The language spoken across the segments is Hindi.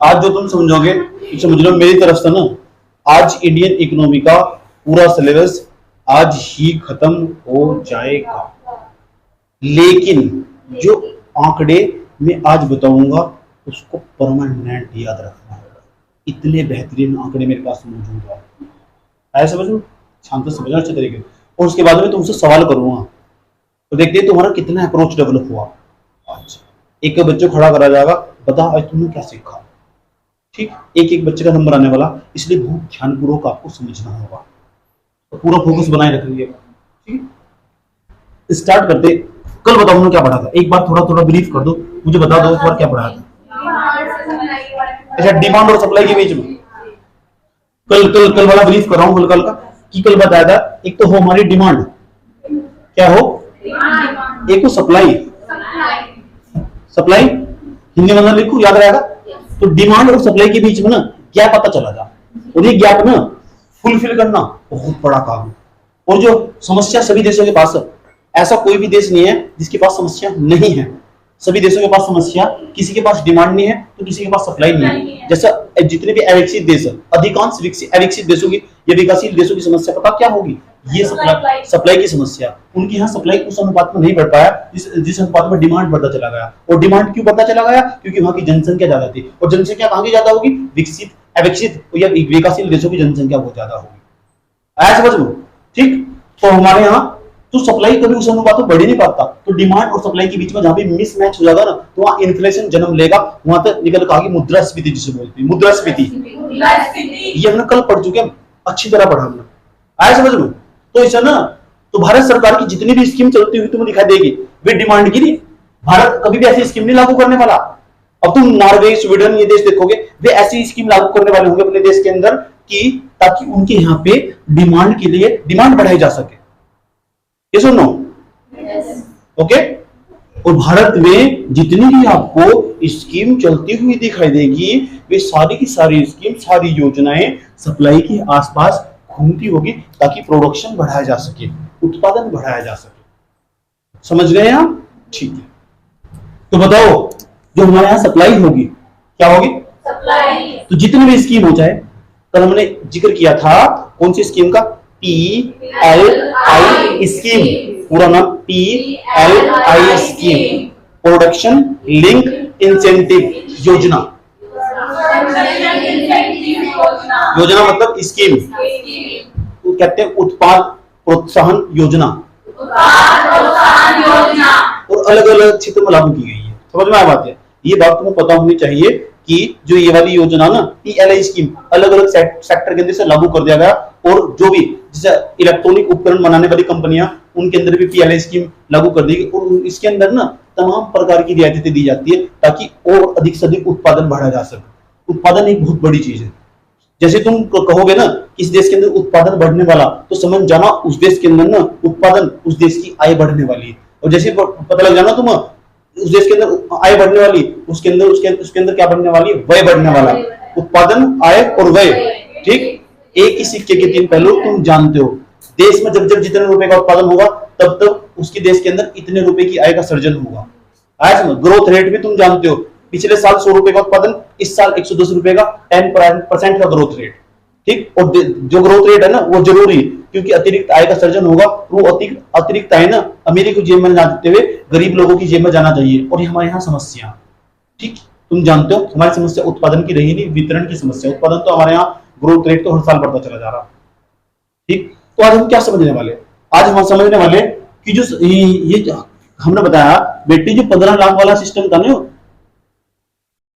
आज जो तुम समझोगे समझ लो मेरी तरफ से ना, आज इंडियन इकोनॉमी का पूरा सिलेबस आज ही खत्म हो जाएगा। लेकिन जो आंकड़े मैं आज बताऊंगा उसको परमानेंट याद रखना होगा। इतने बेहतरीन आंकड़े मेरे पास मौजूद है, ऐसा समझो, शांत से समझना अच्छे तरीके से। और उसके बाद में तुमसे सवाल करूंगा तो देखते हैं तुम्हारा कितना अप्रोच डेवलप हुआ। आज एक बच्चे खड़ा करा जाएगा, बता आज तुमने क्या सीखा। ठीक, एक एक बच्चे का नंबर आने वाला, इसलिए बहुत ध्यानपूर्वक आपको समझना होगा, तो पूरा फोकस बनाए रखिएगा। ठीक, स्टार्ट करते। कल बताओ हमने क्या पढ़ा था, एक बार थोड़ा थोड़ा ब्रीफ कर दो, मुझे बता दो एक बार क्या पढ़ा था। अच्छा, डिमांड और सप्लाई के बीच में कल कल कल वाला ब्रीफ कर रहा हूँ। कल का कि कल बताया था, एक तो हो हमारी डिमांड, क्या हो, एक हो सप्लाई। सप्लाई हिंदी में लिखो, याद रहेगा। तो डिमांड और सप्लाई के बीच में ना गैप पता चला था, और ये गैप ना फुलफिल करना बहुत बड़ा काम है। और जो समस्या सभी देशों के पास है, ऐसा कोई भी देश नहीं है जिसके पास समस्या नहीं है। सभी देशों के पास समस्या, किसी के पास डिमांड नहीं है तो किसी के पास सप्लाई नहीं है। जैसा जितने भी अविकसित देश है, अधिकांश अविकसित देशों की या विकासशील देशों की समस्या पता क्या होगी, ये सप्लाई की समस्या। उनके यहाँ सप्लाई उस अनुपात में नहीं बढ़ पाया जिस अनुपात में डिमांड बढ़ता चला गया। और डिमांड क्यों बढ़ता चला गया, क्योंकि वहां की जनसंख्या ज्यादा थी, और जनसंख्या कहां की ज्यादा होगी, विकसित अविकसित या विकासशील देशों की जनसंख्या बहुत ज्यादा होगी। ऐसा समझ लो। ठीक, तो हमारे यहाँ तो सप्लाई कभी उस अनुपात में बढ़ ही नहीं पाता। तो डिमांड और सप्लाई के बीच में जहां भी मिसमैच हो जाएगा ना, तो वहां इन्फ्लेशन जन्म लेगा। वहां तक निकल कहा कि मुद्रास्फीति जिसे बोलते हैं, मुद्रास्फीति। ये हमने कल पढ़ चुके हैं, अच्छी तरह पढ़ा हमने, आया समझ लो। तो ऐसा ना, तो भारत सरकार की जितनी भी स्कीम चलती हुई तुम्हें दिखाई देगी वे डिमांड की नहीं। भारत कभी भी ऐसी स्कीम नहीं लागू करने वाला। अब तुम नॉर्वे, स्वीडन ये देश देखोगे, वे ऐसी स्कीम लागू करने वाले होंगे अपने देश के अंदर कि ताकि उनके यहाँ पे डिमांड के लिए डिमांड बढ़ाई जा सके। ये सुनो, ओके। और भारत में जितनी भी आपको स्कीम चलती हुई दिखाई देगी, वे सारी की सारी स्कीम, सारी योजनाएं सप्लाई के आसपास घूमती होगी ताकि प्रोडक्शन बढ़ाया जा सके, उत्पादन बढ़ाया जा सके। समझ गए आप? ठीक है, तो बताओ जो हमारे यहाँ सप्लाई होगी, क्या होगी, सप्लाई। तो जितनी भी स्कीम हो जाए, कल हमने जिक्र किया था कौन सी स्कीम का, PLI स्कीम, पूरा नाम PLI scheme, production link incentive योजना। योजना मतलब स्कीम, तो कहते हैं उत्पाद प्रोत्साहन योजना, और अलग अलग क्षेत्र में लागू की गई है। समझ में आ बात है? ये बात तुम्हें पता होनी चाहिए कि जो ये वाली योजना ना, PLI स्कीम अलग अलग सेक्टर के अंदर से लागू कर दिया गया। और जो भी जैसे इलेक्ट्रॉनिक उपकरण बनाने वाली कंपनियां, उनके अंदर भी PLI स्कीम लागू कर दी गई। और इसके अंदर ना तमाम प्रकार की रियायतें दी जाती है ताकि और अधिक से अधिक उत्पादन बढ़ाया जा सके। उत्पादन एक बहुत बड़ी चीज है। जैसे तुम कहोगे ना इस देश के अंदर उत्पादन बढ़ने वाला, तो समझ जाना उस देश के अंदर ना उत्पादन, उस देश की आय बढ़ने वाली है। और जैसे पता लग जाना तुम उस देश के अंदर आय बढ़ने वाली, उसके अंदर क्या बढ़ने वाली है, व्यय बढ़ने वाला। उत्पादन, आय और व्यय, ठीक, एक ही सिक्के के तीन पहलू तुम जानते हो। देश में जब जब जितने रुपए का उत्पादन होगा तब तब उसके देश के अंदर इतने रुपए की आय का सर्जन होगा। आय समझ। ग्रोथ रेट भी तुम जानते हो, पिछले साल 100 रुपए का उत्पादन, इस साल 110 रुपए का, 10% का ग्रोथ रेट। ठीक, और जो ग्रोथ रेट है ना वो जरूरी, क्योंकि अतिरिक्त आय का सर्जन होगा। वो अतिरिक्त आय ना अमीरी को जेब में ना देते हुए गरीब लोगों की जेब में जाना चाहिए। और ये हमारे यहाँ समस्या, ठीक, तुम जानते हो हमारी समस्या उत्पादन की रही नहीं, वितरण की समस्या। उत्पादन तो हमारे यहाँ ग्रोथ रेट तो हर साल बढ़ता चला जा रहा। ठीक, तो आज हम क्या समझने वाले, आज हम समझने वाले कि जो ये हमने बताया बेटी, जो 15 लाख वाला सिस्टम था ना,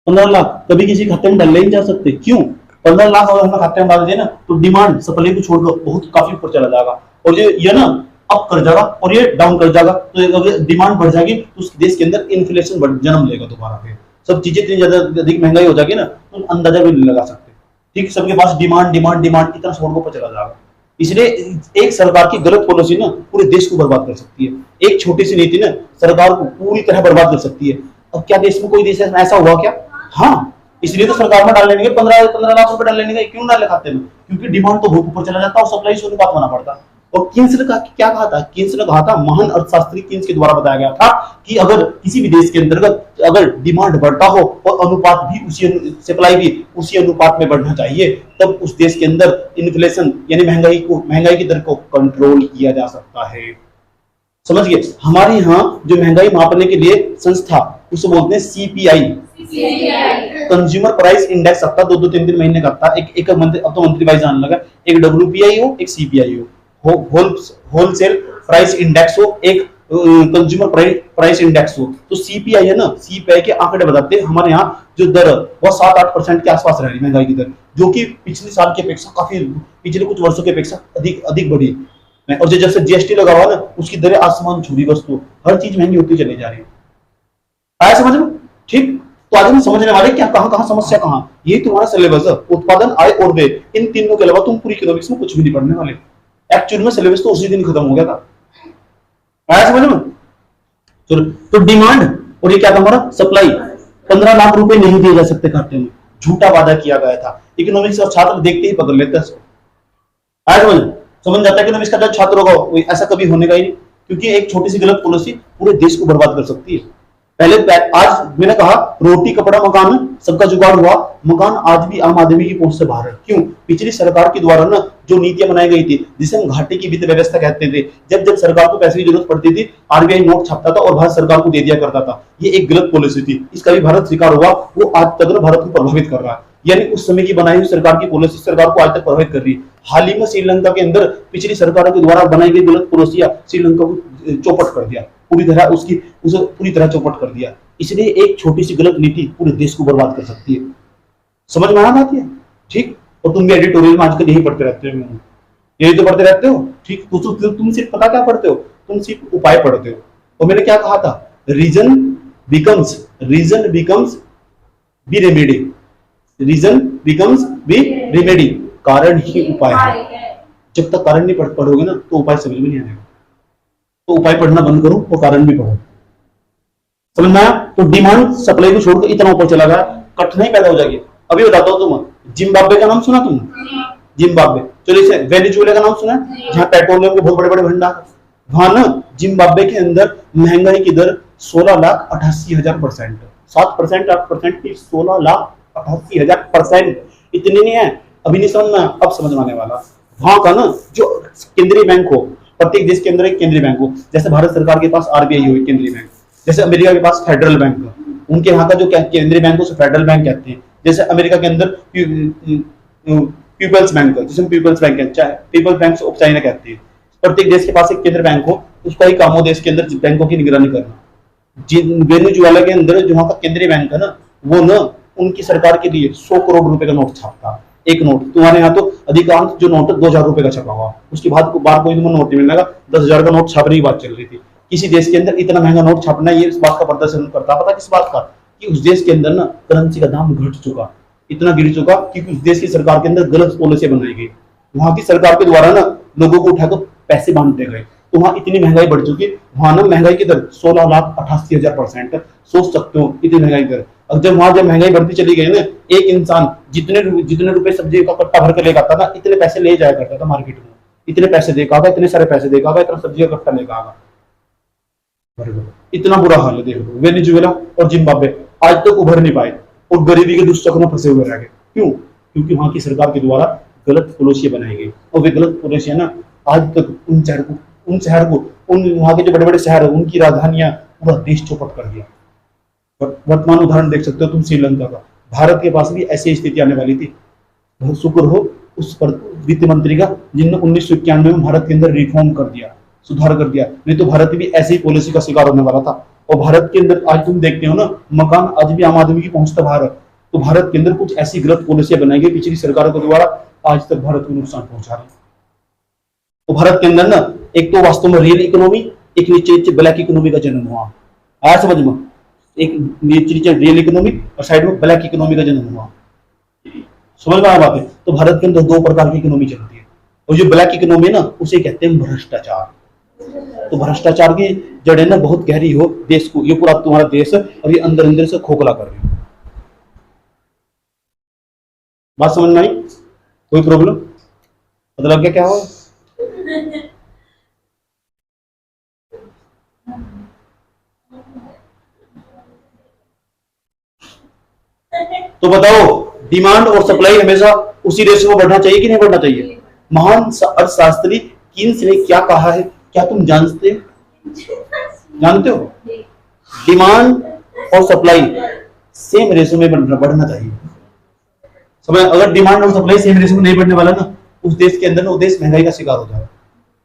15 लाख कभी किसी खाते में डाले नहीं जा सकते। क्यों? 15 लाख अगर हम खाते में डाल दें ना, तो डिमांड सप्लाई को छोड़कर बहुत काफी ऊपर चला जाएगा। और ये ना अप कर जाएगा और ये डाउन कर जाएगा। तो अगर डिमांड बढ़ जाएगी तो उस देश के अंदर इन्फ्लेशन जन्म लेगा दोबारा पे। सब चीजें इतनी ज्यादा अधिक महंगाई हो जाएगी ना, तो अंदाजा भी नहीं लगा सकते। ठीक, सबके पास डिमांड डिमांड डिमांड इतना छोड़ को चला जाएगा। इसलिए एक सरकार की गलत पॉलिसी ना पूरे देश को बर्बाद कर सकती है। एक छोटी सी नीति ना सरकार को पूरी तरह बर्बाद कर सकती है। अब क्या देश में कोई देश ऐसा हुआ क्या? हाँ, इसलिए तो सरकार में डाल लेने के 15 लाख रुपए डाल लेने का। क्यों डाले खाते में? क्योंकि डिमांड तो बहुत ऊपर चला जाता है और सप्लाई से अनुपात होना पड़ता। और कीन्स ने कहा, क्या कहा था? कीन्स ने कहा था, महान अर्थशास्त्री कीन्स के द्वारा बताया गया था कि अगर किसी भी देश के अंतर्गत अगर डिमांड बढ़ता हो और अनुपात भी उसी, सप्लाई भी उसी अनुपात में बढ़ना चाहिए, तब उस देश के अंदर इन्फ्लेशन यानी महंगाई की दर को कंट्रोल किया जा सकता है। समझिए, हमारे यहाँ जो महंगाई मापने के लिए संस्था, उसे बोलते हैं सीपीआई, कंज्यूमर प्राइस इंडेक्स आता, 2-3 महीने का आता, एक मंत्री, अब तो मंत्री भाई जान लगा, एक डब्ल्यूपीआई हो, एक सीपीआई हो, होलसेल प्राइस इंडेक्स हो, एक कंज्यूमर प्राइस इंडेक्स हो। तो सीपीआई है ना, सीपीआई के आंकड़े बताते हैं हमारे यहाँ जो दर वो 7-8% के आसपास रह रही महंगाई की दर, जो कि पिछले साल की अपेक्षा काफी, पिछले कुछ वर्षों की अपेक्षा अधिक बढ़ी। और जब से जीएसटी लगा हुआ ना, उसकी दरें आसमान छू रही, वस्तु हर चीज महंगी होती चली जा रही है। आया समझ में? ठीक। तो आज हम समझने वाले क्या, कहां समस्या कहां। ये तुम्हारा सिलेबस है, उत्पादन, आय और व्यय, इन तीनों के अलावा तुम पूरी इकोनॉमिक्स में कुछ भी नहीं पढ़ने वाले। एक्चुअल में सिलेबस तो उसी दिन खत्म हो गया था। आया समझ में? चलो, तो डिमांड और ये क्या था हमारा, सप्लाई, 15 लाख रुपए नहीं दिए जा सकते खाते में, झूठा वादा किया गया था। इकोनॉमिक्स और छात्र देखते ही पकड़ लेते हैं। आया समझ जाता है कि इकोनॉमिक्स का छात्र होगा, ऐसा कभी होने का ही नहीं, क्योंकि एक छोटी सी गलत पॉलिसी पूरे देश को बर्बाद कर सकती है। पहले आज मैंने कहा रोटी कपड़ा मकान सबका जुगाड़ हुआ, मकान आज भी आम आदमी की पहुंच से बाहर है। क्यों? पिछली सरकार के द्वारा ना जो नीतियां बनाई गई थी, जिसे हम घाटे की वित्त व्यवस्था कहते थे, जब सरकार को पैसे की जरूरत पड़ती थी, आरबीआई नोट छापता था और भारत सरकार को दे दिया करता था। ये एक गलत पॉलिसी थी, इसका भी भारत शिकार हुआ। वो आज तक भारत को प्रभावित कर रहा है, यानी उस समय की बनाई हुई सरकार की पॉलिसी सरकार को आज तक प्रभावित कर रही है। हाल ही में श्रीलंका के अंदर पिछली सरकारों के द्वारा बनाई गई गलत पॉलिसियां श्रीलंका को चौपट कर दिया, पूरी तरह उसे पूरी तरह चौपट कर दिया। इसलिए एक छोटी सी गलत नीति पूरे देश को बर्बाद कर सकती है। समझ में आ रहा है? ठीक। और तुम भी एडिटोरियल में आजकल यही पढ़ते रहते हो, यही तो पढ़ते रहते हो। ठीक। तो तुम सिर्फ पता क्या पढ़ते हो, तुम सिर्फ उपाय पढ़ते हो। और मैंने क्या कहा था, reason becomes be remedy, reason becomes be remedy, कारण ही उपाय है। जब तक कारण नहीं पढ़ोगे ना, तो उपाय समझ में नहीं आएगा। तो उपाय पढ़ना बंद करो और कारण भी पढ़ो। समझ में आया? तो डिमांड सप्लाई को छोड़कर इतना ऊपर चला गया, कठिनाई पैदा हो जाएगी। अभी बताता हूं तुम, जिम्बाब्वे का नाम सुना तुमने? जिम्बाब्वे, चलो इसे वेनेजुएला का नाम सुना है, जहां पेट्रोलियम के बहुत बड़े बड़े भंडार। वहां ना जिम्बाब्वे के अंदर महंगाई की दर 16,88,000%, 7%, 8% की 16,88,000%। इतनी नहीं है, अभी नहीं समझ में, अब समझ में आने वाला। वहां का ना जो केंद्रीय बैंक हो, प्रत्येक देश के अंदर एक केंद्रीय बैंक हो, जैसे भारत सरकार के पास आरबीआई हो केंद्रीय बैंक, जैसे अमेरिका के पास फेडरल बैंक है, उनके यहाँ का जो केंद्रीय बैंक उसे फेडरल बैंक कहते हैं। जैसे अमेरिका के अंदर पीपल्स बैंक है, जिसे पीपल्स बैंक कहते हैं, पीपल्स बैंक ऑफ चाइना कहते हैं। प्रत्येक देश के पास एक केंद्र बैंक हो, उसका ही काम हो देश के अंदर बैंकों की निगरानी करना। वेनेजुएला के अंदर जो वहां का केंद्रीय बैंक है ना, वो ना उनकी सरकार के लिए 100 करोड़ रुपए का नोट छापता। एक नोट, तुम्हारे यहाँ तो अधिकांश जो नोट 2,000 रुपए का छपा हुआ, उसके बाद बार कोई तुम्हें नोट नहीं मिलेगा। 10,000 का नोट छापने की बात चल रही थी। किसी देश के अंदर इतना महंगा नोट छापना, ये इस बात का प्रदर्शन करता, पता किस बात का, कि उस देश के अंदर ना करेंसी का दाम घट चुका, इतना गिर चुका कि उस देश की सरकार के अंदर गलत पॉलिसी बनाई गई। वहां की सरकार के द्वारा ना लोगों को उठाकर पैसे बांटते गए, तो वहां इतनी महंगाई बढ़ चुकी। वहां ना महंगाई की दर 16,88,000%, सोच सकते हो इतनी महंगाई दर। अब जब महंगाई बढ़ती चली गई ना, एक इंसान जितने रुपए सब्जी का कट्टा भर कर लेकर आता था, इतने पैसे ले जाया करता था मार्केट में, इतने पैसे देगा, इतने सारे पैसे देगा, इतना सब्जी का कट्टा लेगा। इतना बुरा हाल है। देख लो वेनेजुएला और जिम्बाब्वे आज तक उभर नहीं पाए और गरीबी के दुष्चक्र में फंसे हुए रह गए। क्यों? क्योंकि वहां की सरकार के द्वारा गलत पॉलिसी बनाई गई, और वे गलत पॉलिसी है ना आज तक उन शहर को वहां के जो बड़े बड़े शहर है, उनकी राजधानियां पूरा देश चौपट कर दिया। वर्तमान उदाहरण देख सकते हो तुम श्रीलंका का। भारत के पास भी ऐसी स्थिति आने वाली थी। बहुत शुक्र हो उस पर वित्त मंत्री का, जिनने 1991 में भारत के अंदर रिफॉर्म कर दिया, सुधार कर दिया, नहीं तो भारत भी ऐसी ही पॉलिसी का शिकार होने वाला था। और भारत के अंदर आज तुम देखते हो ना, मकान आज भी आम आदमी की पहुंच से बाहर है। तो भारत के अंदर कुछ ऐसी गलत पॉलिसियां बनाई गई पिछली सरकारों के द्वारा, आज तक भारत को नुकसान पहुंचा रही। तो भारत के अंदर ना एक तो वास्तव में रियल इकोनॉमी, एक नीचे ब्लैक इकोनॉमी का जन्म हुआ। आया समझ में? एक नीचे रियल इकोनॉमी और साइड में ब्लैक इकोनॉमी का जन्म हुआ। समझ में आ बात है? तो भारत के अंदर दो प्रकार की इकोनॉमी चलती है, और जो ब्लैक इकोनॉमी है ना, उसे कहते हैं भ्रष्टाचार। तो भ्रष्टाचार की जड़ें ना बहुत गहरी हो देश को, ये पूरा तुम्हारा देश अभी अंदर अंदर से खोखला कर रही है। बात समझ में आई? कोई प्रॉब्लम? मतलब क्या हो? तो बताओ डिमांड और सप्लाई हमेशा उसी रेशियो में बढ़ना चाहिए कि नहीं बढ़ना चाहिए? महान अर्थशास्त्री कीन्स ने क्या कहा है, क्या तुम जानते हो? डिमांड और सप्लाई सेम रेशियो में बढ़ना चाहिए। समझ, अगर डिमांड और सप्लाई सेम रेशियो में नहीं बढ़ने वाला ना, उस देश के अंदर ना वो देश महंगाई का शिकार हो जाएगा।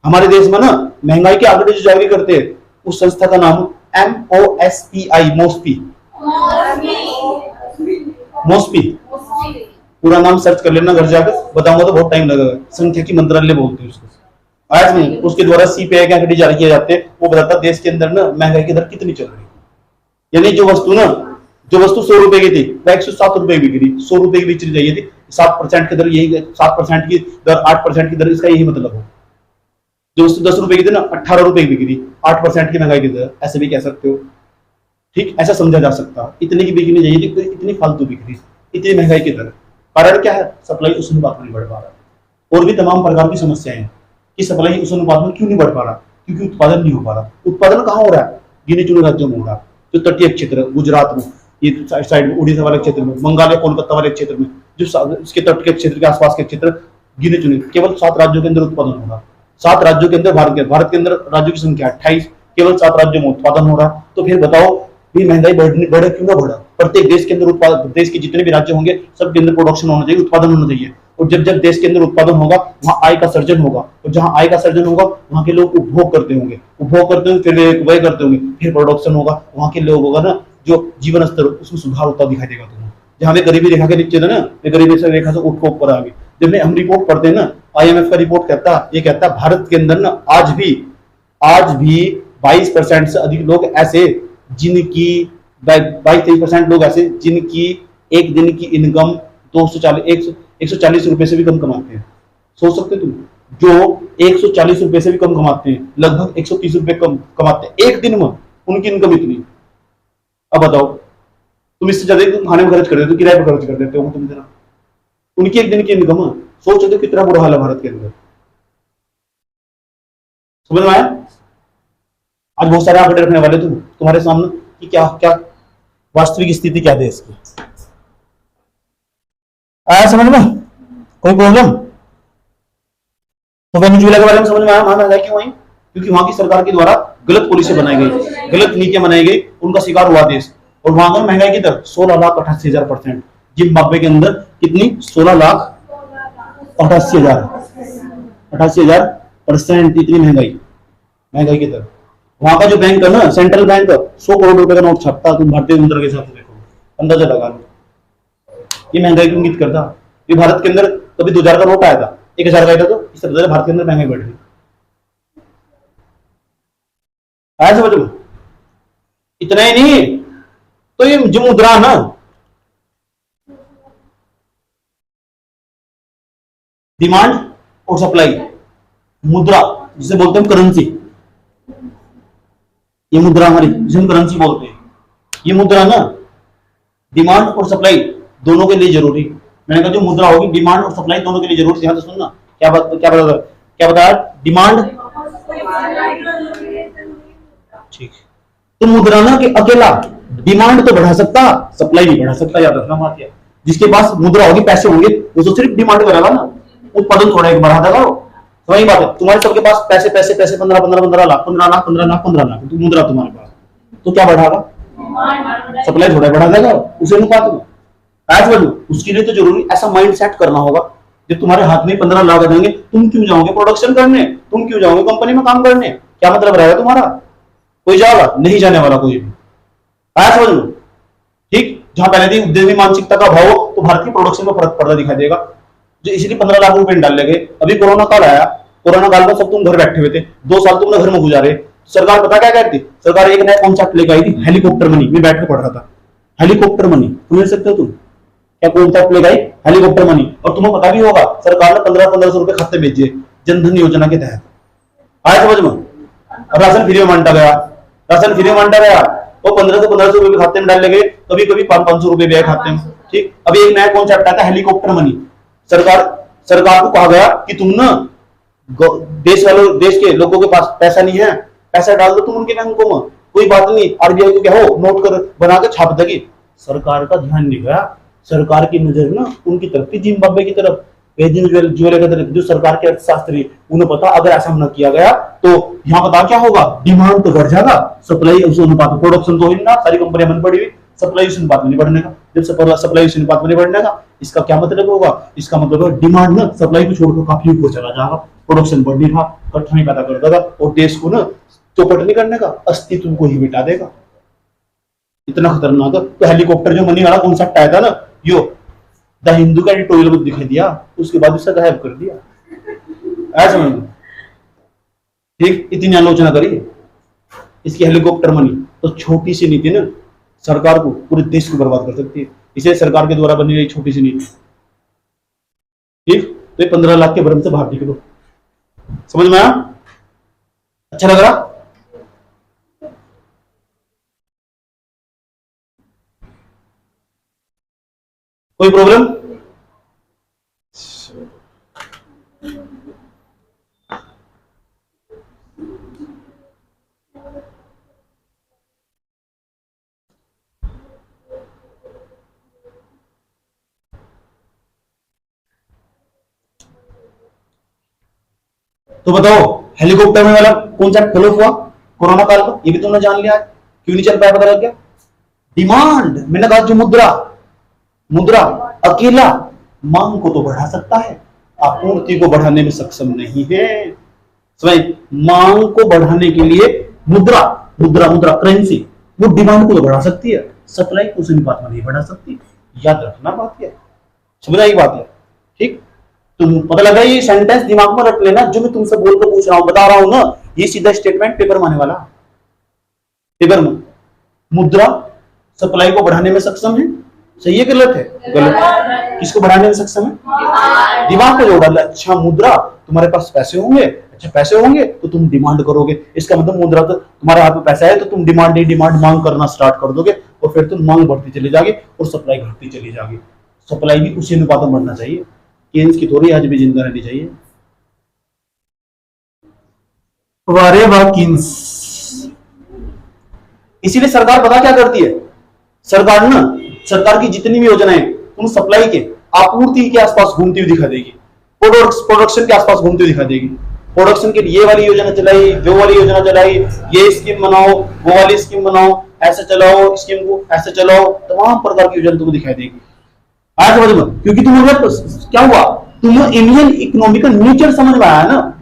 हमारे देश में ना महंगाई के आंकड़े जो जारी करते हैं, उस संस्था का नाम MOSPI, मोस्पी, पूरा नाम सर्च कर लेना घर जाकर, बताऊंगा तो बहुत टाइम लगेगा। संख्यिकी मंत्रालय बोलते हैं उसको। आज में उसके द्वारा CPI के आंकड़े जारी किए जाते हैं, वो बताता है देश के अंदर ना महंगाई की दर कितनी चल रही है। यानी जो वस्तु 100 रुपए की थी वह 107 रुपए की बिक रही, 100 रुपए की बिकनी चाहिए थी, 7% की दर, यही 7% की दर, 8% की दर, इसका यही मतलब हो। जो वस्तु 10 रुपए की थी ना 18 रुपए की बिक रही, 8% की महंगाई की दर, ऐसे भी कह सकते हो। ठीक, ऐसा समझा जा सकता है। इतने की बिकनी चाहिए थी, इतनी फालतू बिक रही, इतनी महंगाई की दर। कारण क्या है? सप्लाई उस अनुपात में नहीं बढ़ पा रहा। और भी तमाम प्रकार की समस्याएं हैं कि सप्लाई उस अनुपात में क्यों नहीं बढ़ पा रहा, क्योंकि उत्पादन नहीं हो पा रहा। उत्पादन कहाँ हो रहा है? गिने चुने राज्यों में हो रहा है। जो तटीय क्षेत्र, गुजरात में, ये साइड में, उड़ीसा वाले क्षेत्र में, बंगाल या कोलकाता वाले क्षेत्र में, जो इसके तट के क्षेत्र के आसपास के क्षेत्र, गिने चुने केवल 7 राज्यों के अंदर उत्पादन हो रहा। 7 राज्यों के अंदर, भारत के अंदर राज्यों की संख्या 28, केवल 7 राज्यों में उत्पादन हो रहा। तो फिर बताओ भी महंगाई बढ़े क्यों ना बढ़ा? प्रत्येक देश के अंदर उत्पादन, देश के जितने भी राज्य होंगे सबके अंदर प्रोडक्शन होना चाहिए, उत्पादन होना चाहिए। और जब देश के अंदर उत्पादन होगा वहां आय का सर्जन होगा, और जहां आय का सर्जन होगा वहां के लोग उपभोग करते होंगे, फिर व्यय करते होंगे, फिर प्रोडक्शन होगा, वहां के लोग होगा ना जो जीवन स्तर उसमें सुधार होता दिखाई देगा तुम्हें। जहां में गरीबी रेखा के नीचे था ना, गरीबी रेखा से उठ को ऊपर आ गई। जब हम रिपोर्ट पढ़ते हैं ना, IMF का रिपोर्ट कहता है भारत के अंदर ना आज भी 22% से अधिक लोग ऐसे जिनकी 22-23% लोग ऐसे जिनकी एक दिन की इनकम 140 रुपए से भी कम कमाते हैं। सोच सकते तुम, जो 140 रुपए से भी कम कमाते हैं, लगभग 130 रुपए कम कमाते हैं एक दिन में, उनकी इनकम इतनी। अब बताओ तुम इससे ज्यादा तुम खाने में खर्च कर देते हो, किराए पर खर्च कर देते हो तुम जरा, उनकी एक दिन की इनकम। सोच दो कितना बुरा हाल है भारत के अंदर। समझ में आया? आज बहुत सारे आंकड़े रखने वाले तुम्हारे सामने कि क्या वास्तविक स्थिति क्या देश की। आया समझ में? कोई प्रॉब्लम? तो वेनेजुएला के बारे में समझ में आया? महंगाई क्यों आई? क्योंकि वहां की सरकार के द्वारा गलत पॉलिसी बनाई गई, गलत नीतियां बनाई गई, उनका शिकार हुआ देश। और वहां का महंगाई की दर 16,88,000%। जिम्बाब्वे के अंदर कितनी? 16,88,000% इतनी महंगाई की दर। वहां का जो बैंक है ना, सेंट्रल बैंक, 100 करोड़ रुपए का नोट छापता। तुम भारतीय मुद्रा के हिसाब से देखो, अंदाजा लगा लो। ये महंगाई क्यों इंगित करता? ये भारत के अंदर कभी 2000 का नोट आया था, 1000 का आया था, तो इस तरह भारत के अंदर महंगाई बढ़ रही। आया समझ में? इतना ही नहीं, तो ये जो मुद्रा ना, डिमांड और सप्लाई, मुद्रा जिसे बोलते हैं करेंसी, ये मुद्रा हमारी जिसे हम करेंसी बोलते हैं, ये मुद्रा ना डिमांड और सप्लाई दोनों के लिए जरूरी। मैंने कहा जो मुद्रा होगी डिमांड और सप्लाई दोनों के लिए जरूरी। ध्यान से सुनना, क्या बताया? डिमांड, ठीक। तो मुद्रा ना कि अकेला डिमांड तो बढ़ा सकता, सप्लाई नहीं बढ़ा सकता। याद रखना बात। जिसके पास मुद्रा होगी, पैसे होंगे, वो तो सिर्फ डिमांड करेगा ना, उत्पादन थोड़ा एक बढ़ा देगा। तो वही बात है, तुम्हारे सबके पास पैसे 15 लाख तो मुद्रा तुम्हारे पास, तो क्या बढ़ागा? सप्लाई थोड़ा बढ़ा देगा उसे अनुपात में। उसके लिए तो जरूरी ऐसा माइंड सेट करना होगा। जब तुम्हारे हाथ में 15 लाख आ जाएंगे, तुम क्यों जाओगे प्रोडक्शन करने? तुम क्यों जाओगे कंपनी में काम करने? क्या मतलब रहेगा तुम्हारा? कोई जाएगा? नहीं जाने वाला कोई भी। आया समझ लो? ठीक। जहां पहले थी उद्यमी मानसिकता का भाव, तो भारत की प्रोडक्शन में फर्क पड़ता दिखाई देगा। जो इसलिए 15 लाख रुपए डाल लगे। अभी कोरोना काल आया, कोरोना काल में सब तुम घर बैठे हुए थे, 2 साल तुमने घर में गुजारे। सरकार पता क्या कहती? सरकार एक नया कॉन्सेप्ट लेकर आई थी, हेलीकॉप्टर मनी। मैं बैठ के पढ़ रहा था, हेलीकॉप्टर मनी समझ सकते हो तुम? क्या कॉन्सेप्ट लेकर आई? Helicopter money. और तुम्हें पता भी होगा सरकार ने 1500 रुपए खाते भेजे जनधन योजना के तहत। आया समझ में? राशन फ्री में बांटा गया, राशन फ्री में बांटा गया। वो 1500 रुपए खाते में डाल लगे, कभी कभी 500 रुपए भी आए खाते में। ठीक। अभी एक नया कॉन्सेप्ट आता है हेलीकॉप्टर मनी। सरकार को कहा गया कि तुम ना देश के लोगों के पास पैसा नहीं है, पैसा डाल दो तुम उनके बैंकों में, कोई बात नहीं, आरबीआई को क्या हो नोट कर बना के छाप देगी। सरकार का ध्यान नहीं गया, सरकार की नजर ना उनकी तरफ थी, जिम्बाब्वे की तरफ, वेनेजुएला की तरफ। जो सरकार के अर्थशास्त्री, उन्हें पता अगर ऐसा न किया गया तो यहाँ पता क्या होगा, डिमांड तो बढ़ जाएगा, सप्लाई उस अनुपात, प्रोडक्शन तो हो ही ना, सारी कंपनियां बंद पड़ी हुई, सप्लाई उस अनुपात में नहीं बढ़ने का। जब सप्लाई उस अनुपात में नहीं बढ़ने का, इसका क्या मतलब होगा, इसका मतलब है डिमांड ना सप्लाई को छोड़कर काफी ऊपर चला जाएगा, प्रोडक्शन बढ़ नहीं रहा, कठिनाई पैदा कर देगा और देश को ना चौपट नहीं करने का, अस्तित्व को ही मिटा देगा। इतना खतरनाक है। तो हेलीकॉप्टर जो मनी वाला कॉन्सेप्ट आया था ना, यो द हिंदू का एडिटोरियल बुक दिखाई दिया, उसके बाद उसका गायब कर दिया, ऐसा समझ लो। ठीक, इतनी आलोचना करी इसकी हेलीकॉप्टर मनी, तो छोटी सी नीति ना सरकार को, पूरे देश को बर्बाद कर सकती है। इसे सरकार के द्वारा बनी रही छोटी सी नीति। ठीक, तो 15 लाख के भ्रम से बाहर निकलो। समझ में आया? अच्छा लग रहा? कोई प्रॉब्लम? तो बताओ, हेलीकॉप्टर में वाला कॉन्सेप्ट फ्लॉप हुआ कोरोना काल का, ये भी तुमने जान लिया है, क्यों नहीं चल पाया पता लग गया। डिमांड, मैंने कहा जो मुद्रा अकेला मांग को तो बढ़ा सकता है, आपूर्ति को बढ़ाने में सक्षम नहीं है। समझ, मांग को बढ़ाने के लिए मुद्रा करेंसी वो डिमांड को तो बढ़ा सकती है, सप्लाई को उस अनुपात में नहीं बढ़ा सकती। याद रखना बात है, समझना ये बात है। ठीक, तुम पता लगा, ये सेंटेंस दिमाग में रख लेना, जो मैं तुमसे बोलकर पूछ रहा हूं, बता रहा हूं ना, ये सीधा स्टेटमेंट पेपर में आने वाला। पेपर में मुद्रा सप्लाई को बढ़ाने में सक्षम है, सही है गलत है? गलत। किसको बढ़ाने में सक्षम है? दिमाग को जोड़ा। अच्छा, मुद्रा, तुम्हारे पास पैसे होंगे, अच्छा पैसे होंगे तो तुम डिमांड करोगे, इसका मतलब मुद्रा तो तुम्हारे हाथ में पैसा है तो तुम डिमांड मांग करना स्टार्ट कर दोगे, और फिर तुम मांग बढ़ती चली जाएगी और सप्लाई घटती चली जाएगी। सप्लाई भी उसी अनुपात में बढ़ना चाहिए, केन्स की थोड़ी आज भी जिंदा रहनी चाहिए। वारे वाह किन्स। इसीलिए सरकार पता क्या करती है, सरकार की जितनी भी योजनाएं तुम सप्लाई के, आपूर्ति के आसपास घूमती हुई दिखा देगी, प्रोडक्शन के आसपास घूमती हुई दिखा देगी। प्रोडक्शन के लिए ये वाली योजना चलाई, वो वाली योजना चलाई, ये स्कीम बनाओ, वो वाली स्कीम बनाओ, ऐसे चलाओ स्कीम को, ऐसे चलाओ, तमाम प्रकार की योजना तुमको दिखाई देगी। आज समझ में, क्योंकि तुम क्या हुआ, तुम इंडियन इकोनॉमी का नेचर समझ में आया ना।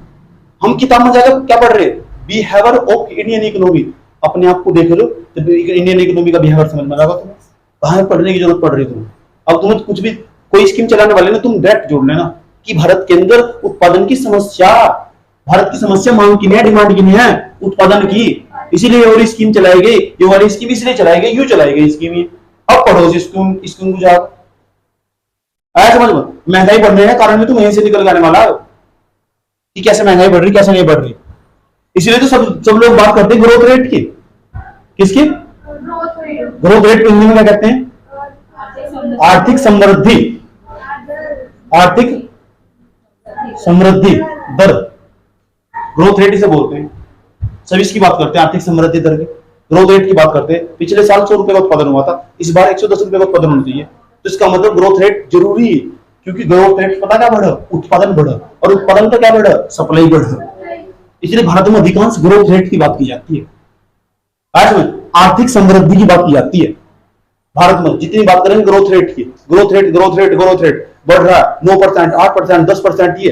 हम किताब में जाकर क्या पढ़ रहे, बिहेवियर ऑफ इंडियन इकोनॉमी, अपने आप को देख लो तो इंडियन इकोनॉमी का बिहेवियर समझ में आएगा तुम्हें, कहां पढ़ने की जरूरत पड़ रही है तुम्हें। अब तुम्हें कुछ भी कोई स्कीम चलाने वाले ना, तुम डायरेक्ट जोड़ लेना कि भारत के अंदर उत्पादन की समस्या, भारत की समस्या मांग की नहीं है, डिमांड की नहीं है, उत्पादन की, इसीलिए ये वाली स्कीम चलाई गई, ये वाली स्कीम इसलिए चलाई गई, यूं चलाई गई स्कीम। अब पढ़ो स्कीम को जाकर, आया समझ में। महंगाई बढ़ने का कारण भी तुम यहीं से निकल आने वाला हो कि कैसे महंगाई बढ़ रही, कैसे नहीं बढ़ रही। इसीलिए तो सब लोग बात करते हैं ग्रोथ रेट की। किसकी? ग्रोथ रेट हिंदी में क्या कहते हैं? आर्थिक समृद्धि, आर्थिक समृद्धि दर, ग्रोथ रेट इसे बोलते हैं। सब इसकी बात करते हैं, आर्थिक समृद्धि दर की, ग्रोथ रेट की बात करते हैं। पिछले साल 100 रुपए का उत्पादन हुआ था, इस बार 110 रुपए का उत्पादन होना चाहिए, तो इसका मतलब ग्रोथ रेट जरूरी है, क्योंकि ग्रोथ रेट पता क्या बढ़ा, उत्पादन बढ़ा, और उत्पादन का क्या बढ़ा, सप्लाई बढ़ा। इसलिए भारत में अधिकांश ग्रोथ रेट की बात की जाती है, आज में आर्थिक समृद्धि की बात की जाती है। भारत में जितनी बात करेंगे ग्रोथ रेट की, ग्रोथ रेट बढ़ रहा है 9%, 8%, 10%। ये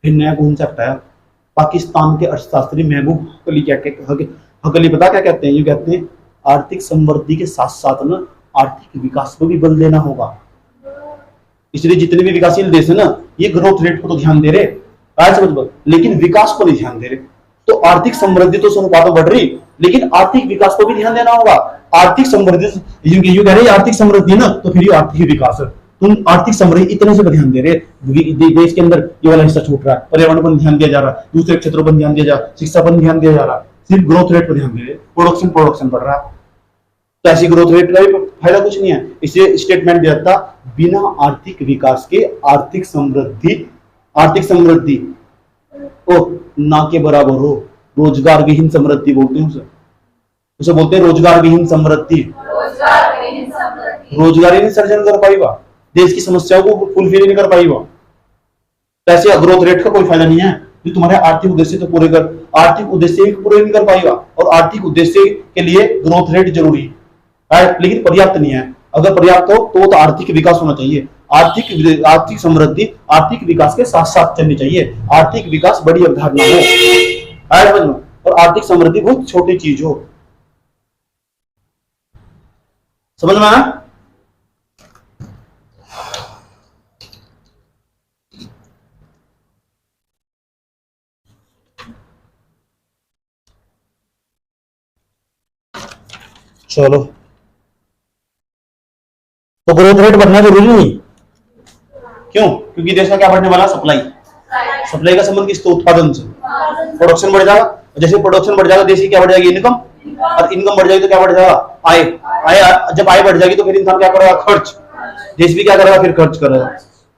फिर नया कॉन्सेप्ट आया, पाकिस्तान के अर्थशास्त्री महबूब हकली पता क्या कहते हैं, ये कहते हैं आर्थिक समृद्धि के साथ साथ ना आर्थिक विकास को भी बल देना होगा। इसलिए जितने भी विकासशील देश है ना, ये ग्रोथ रेट को तो ध्यान दे रहे, लेकिन विकास को नहीं ध्यान दे रहे। तो आर्थिक समृद्धि तो अनुपात बढ़ रही, लेकिन आर्थिक विकास को भी ध्यान देना होगा। आर्थिक समृद्धि यू कह रहे आर्थिक समृद्धि ना, तो फिर ये आर्थिक विकास है। तुम आर्थिक समृद्धि इतने से ध्यान दे रहे, देश के अंदर ये वाला हिस्सा छूट रहा है, पर्यावरण पर ध्यान दिया जा रहा है, दूसरे क्षेत्रों पर ध्यान दिया जा रहा है, शिक्षा पर ध्यान दिया जा रहा है, सिर्फ ग्रोथ रेट पर ध्यान दे रहे, प्रोडक्शन बढ़ रहा है। तो ऐसी ग्रोथ रेट का भी फायदा कुछ नहीं है। इसलिए स्टेटमेंट दिया था, बिना आर्थिक विकास के आर्थिक समृद्धि ना के बराबर हो। रोजगार विहीन समृद्धि बोलते हैं उसे बोलते हैं रोजगार विहीन समृद्धि। रोजगारी नहीं सर्जन कर पाएगा, देश की समस्याओं को फुलफिल नहीं कर पाएगा। तो ऐसे ग्रोथ रेट का कोई फायदा नहीं है जो तुम्हारे आर्थिक उद्देश्य तो पूरे कर, आर्थिक उद्देश्य पूरे नहीं कर पाएगा। और आर्थिक उद्देश्य के लिए ग्रोथ रेट जरूरी है, लेकिन पर्याप्त नहीं है। अगर पर्याप्त हो तो आर्थिक विकास होना चाहिए। आर्थिक समृद्धि आर्थिक विकास के साथ साथ चलनी चाहिए। आर्थिक विकास बड़ी अवधारणा हो और आर्थिक समृद्धि बहुत छोटी चीज हो। समझ में आया? चलो, तो ग्रोथ रेट बढ़ना जरूरी नहीं। क्यों? क्योंकि देश का क्या बढ़ने वाला? सप्लाई। सप्लाई का संबंध किससे? उत्पादन से। प्रोडक्शन बढ़ जाएगा, जैसे प्रोडक्शन बढ़ जाएगा देश की क्या बढ़ जाएगी? इनकम। और इनकम बढ़ जाएगी तो क्या बढ़ जाएगा? आय। आय जब आय बढ़ जाएगी तो फिर इंसान क्या करेगा? खर्च। देश भी क्या करेगा? फिर खर्च करेगा।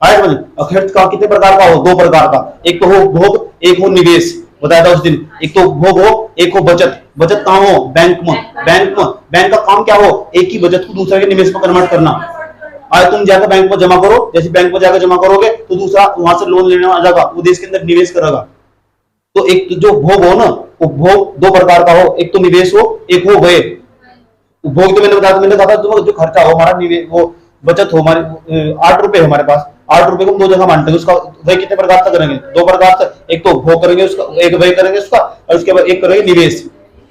आय समझ। और खर्च का कितने प्रकार का हो? दो प्रकार का, एक तो हो भोग, एक हो निवेश। बताया था उस दिन, एक तो भोग हो, एक हो बचत। बचत कहाँ हो? बैंक में। बैंक का काम क्या हो? एक ही बचत को दूसरे के निवेश में कन्वर्ट करना। आज तुम जाकर बैंक में जमा करो, जैसे बैंक में जाकर जमा करोगे तो दूसरा वहां से लोन लेने आ जाएगा, वो देश के अंदर निवेश करेगा। तो एक जो भोग हो ना, वो भोग दो प्रकार का हो, एक तो निवेश हो, एक हो व्यय। भोग तो मैंने कहा था तुम्हें, जो खर्चा हो हमारा निवेश, वो बचत हो हमारे 8 रुपए हमारे पास, 8 रुपए को हम दो जगह बांटते हैं। उसका व्यय कितने प्रकार से करेंगे? दो प्रकार से, एक तो भोग करेंगे उसका, एक व्यय करेंगे उसका, और उसके बाद एक करेंगे निवेश।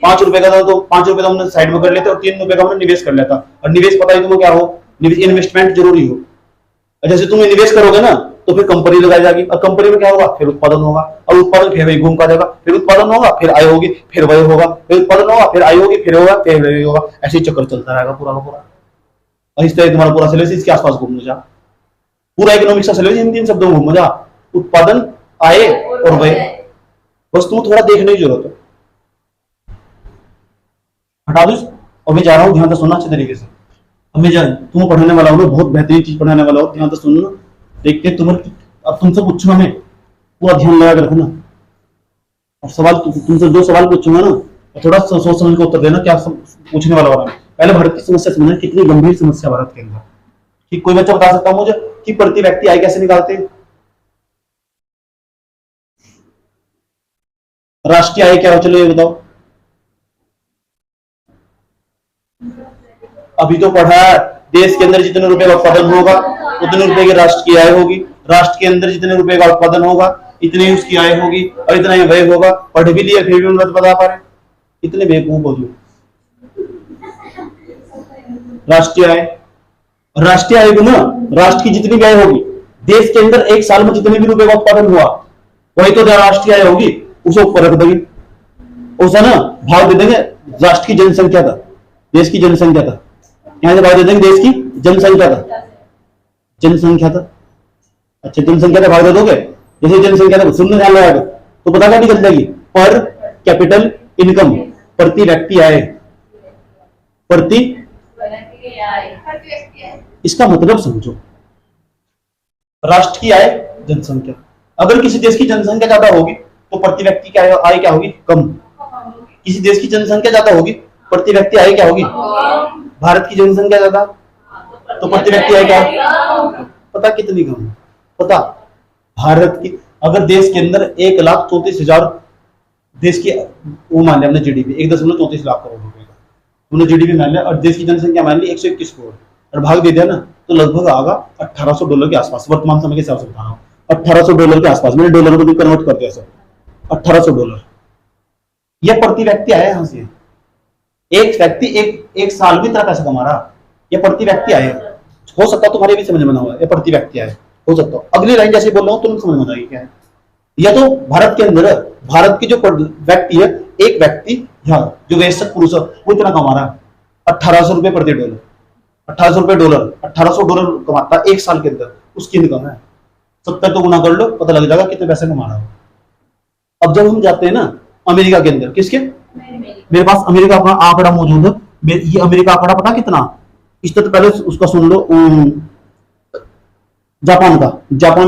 5 रुपए का था तो 5 रुपए तो हमने साइड में कर लेते और 3 रुपए का हमने निवेश कर लेता। और निवेश पता ही तुम्हें क्या हो? इन्वेस्टमेंट जरूरी हो। जैसे तुम निवेश करोगे ना तो फिर कंपनी लगाई जाएगी, और कंपनी में क्या होगा? फिर उत्पादन होगा, और उत्पादन फिर वही घूम का जाएगा, फिर उत्पादन होगा, फिर आय होगी, फिर वही होगा, फिर उत्पादन होगा, फिर आय होगी, फिर होगा, फिर वही होगा। ऐसे ही चक्कर चलता रहेगा पूरा का पूरा। और इस तरह तुम्हारा पूरा सिलेबस इसके आसपास घूमने जा, पूरा इकोनॉमिक्स का सिलेबस इन 3 शब्दों में घूम जा, उत्पादन, आय और व्यय। बस तुम थोड़ा देखने की जरूरत है। हटा दो, और मैं जा रहा हूँ, ध्यान से सुनना अच्छे तरीके से। अब मैं तुम्हें पढ़ाने वाला हूँ, बहुत बेहतरीन चीज पढ़ाने वाला हूँ, ध्यान से सुनना। देखते तुम्हें, अब तुमसे पूछूंगा मैं, पूरा ध्यान लगा कर रखना। और सवाल तुमसे जो सवाल पूछूंगा ना, थोड़ा सोच समझ के उत्तर देना क्या पूछने वाला वाला। पहले भारत की समस्या समझना, कितनी गंभीर समस्या भारत के अंदर। कि कोई बच्चा बता सकता है मुझे कि प्रति व्यक्ति आय कैसे निकालते हैं? राष्ट्रीय आय क्या हो? चलो ये बताओ। अभी तो पढ़ा है, देश के अंदर जितने रुपए का उत्पादन होगा उतने रुपए की राष्ट्र की आय होगी, राष्ट्र के अंदर जितने रुपए का उत्पादन होगा इतनी ही उसकी आय होगी, और इतना ही व्यय होगा। पढ़ भी लिया फिर भी उन्हें बता पा रहे, इतने बेवकूफ हो जो। राष्ट्रीय आय, राष्ट्रीय आय को ना, राष्ट्र की जितनी भी आय होगी, देश के अंदर एक साल में जितने भी रुपए का उत्पादन हुआ वही तो राष्ट्रीय आय होगी, उसे ऊपर रख देंगे, उसे ना भाग दे देंगे राष्ट्र की जनसंख्या का, देश की जनसंख्या का। यहां से भाग दे देंगे देश की जनसंख्या का, जनसंख्या था। अच्छा, जनसंख्या का भाग दे दोगे, जैसे जनसंख्या का शून्य ध्यान लगाएगा तो पता क्या निकल जाएगी? पर कैपिटल इनकम, प्रति व्यक्ति आय, प्रति। इसका मतलब समझो, राष्ट्र की आय, जनसंख्या। अगर किसी देश की जनसंख्या ज्यादा होगी तो प्रति व्यक्ति की आय क्या होगी? कम। किसी देश की जनसंख्या ज्यादा होगी, प्रति व्यक्ति आय क्या होगी? भारत की जनसंख्या ज्यादा तो प्रति व्यक्ति आय क्या? पता कितनी कम? पता भारत की, अगर देश के अंदर 1,34,000 देश की वो मान लिया हमने जीडीपी 1.34 लाख करोड़ रुपए का हमने जीडीपी मान लिया, और देश की जनसंख्या मान ली 121 करोड़, और भाग दे दिया ना तो लगभग आगा $1800 के आसपास, वर्तमान समय के हिसाब से बता रहा हूँ, $1800 के आसपास। मैंने डॉलर को भी कन्वर्ट कर दिया सर, $1800 यह प्रति व्यक्ति आया। यहाँ से एक व्यक्ति एक साल में इतना पैसा कमा रहा, यह प्रति व्यक्ति आया। हो सकता है तुम्हारे भी समझ में ना हुआ, यह प्रति व्यक्ति आया, हो सकता है। अगली लाइन जैसे बोल रहा हूँ तुम समझ में आएगी क्या है। यह तो भारत के अंदर, भारत की जो व्यक्ति है, एक व्यक्ति जो वयस्क पुरुष है वो इतना कमा रहा है, $1800 प्रति डॉलर, $1800 कमाता है एक साल के अंदर, उसकी इनकम है। 70 तो गुना कर लो, पता लग जाएगा कितने पैसे कमा रहा है। अब जब हम जाते हैं ना अमेरिका के अंदर, किसके, मेरे पास अमेरिका अपना आंकड़ा मौजूद है, ये अमेरिका आंकड़ा पता कितना, इस तरह पहले उसका सुन लो। जापान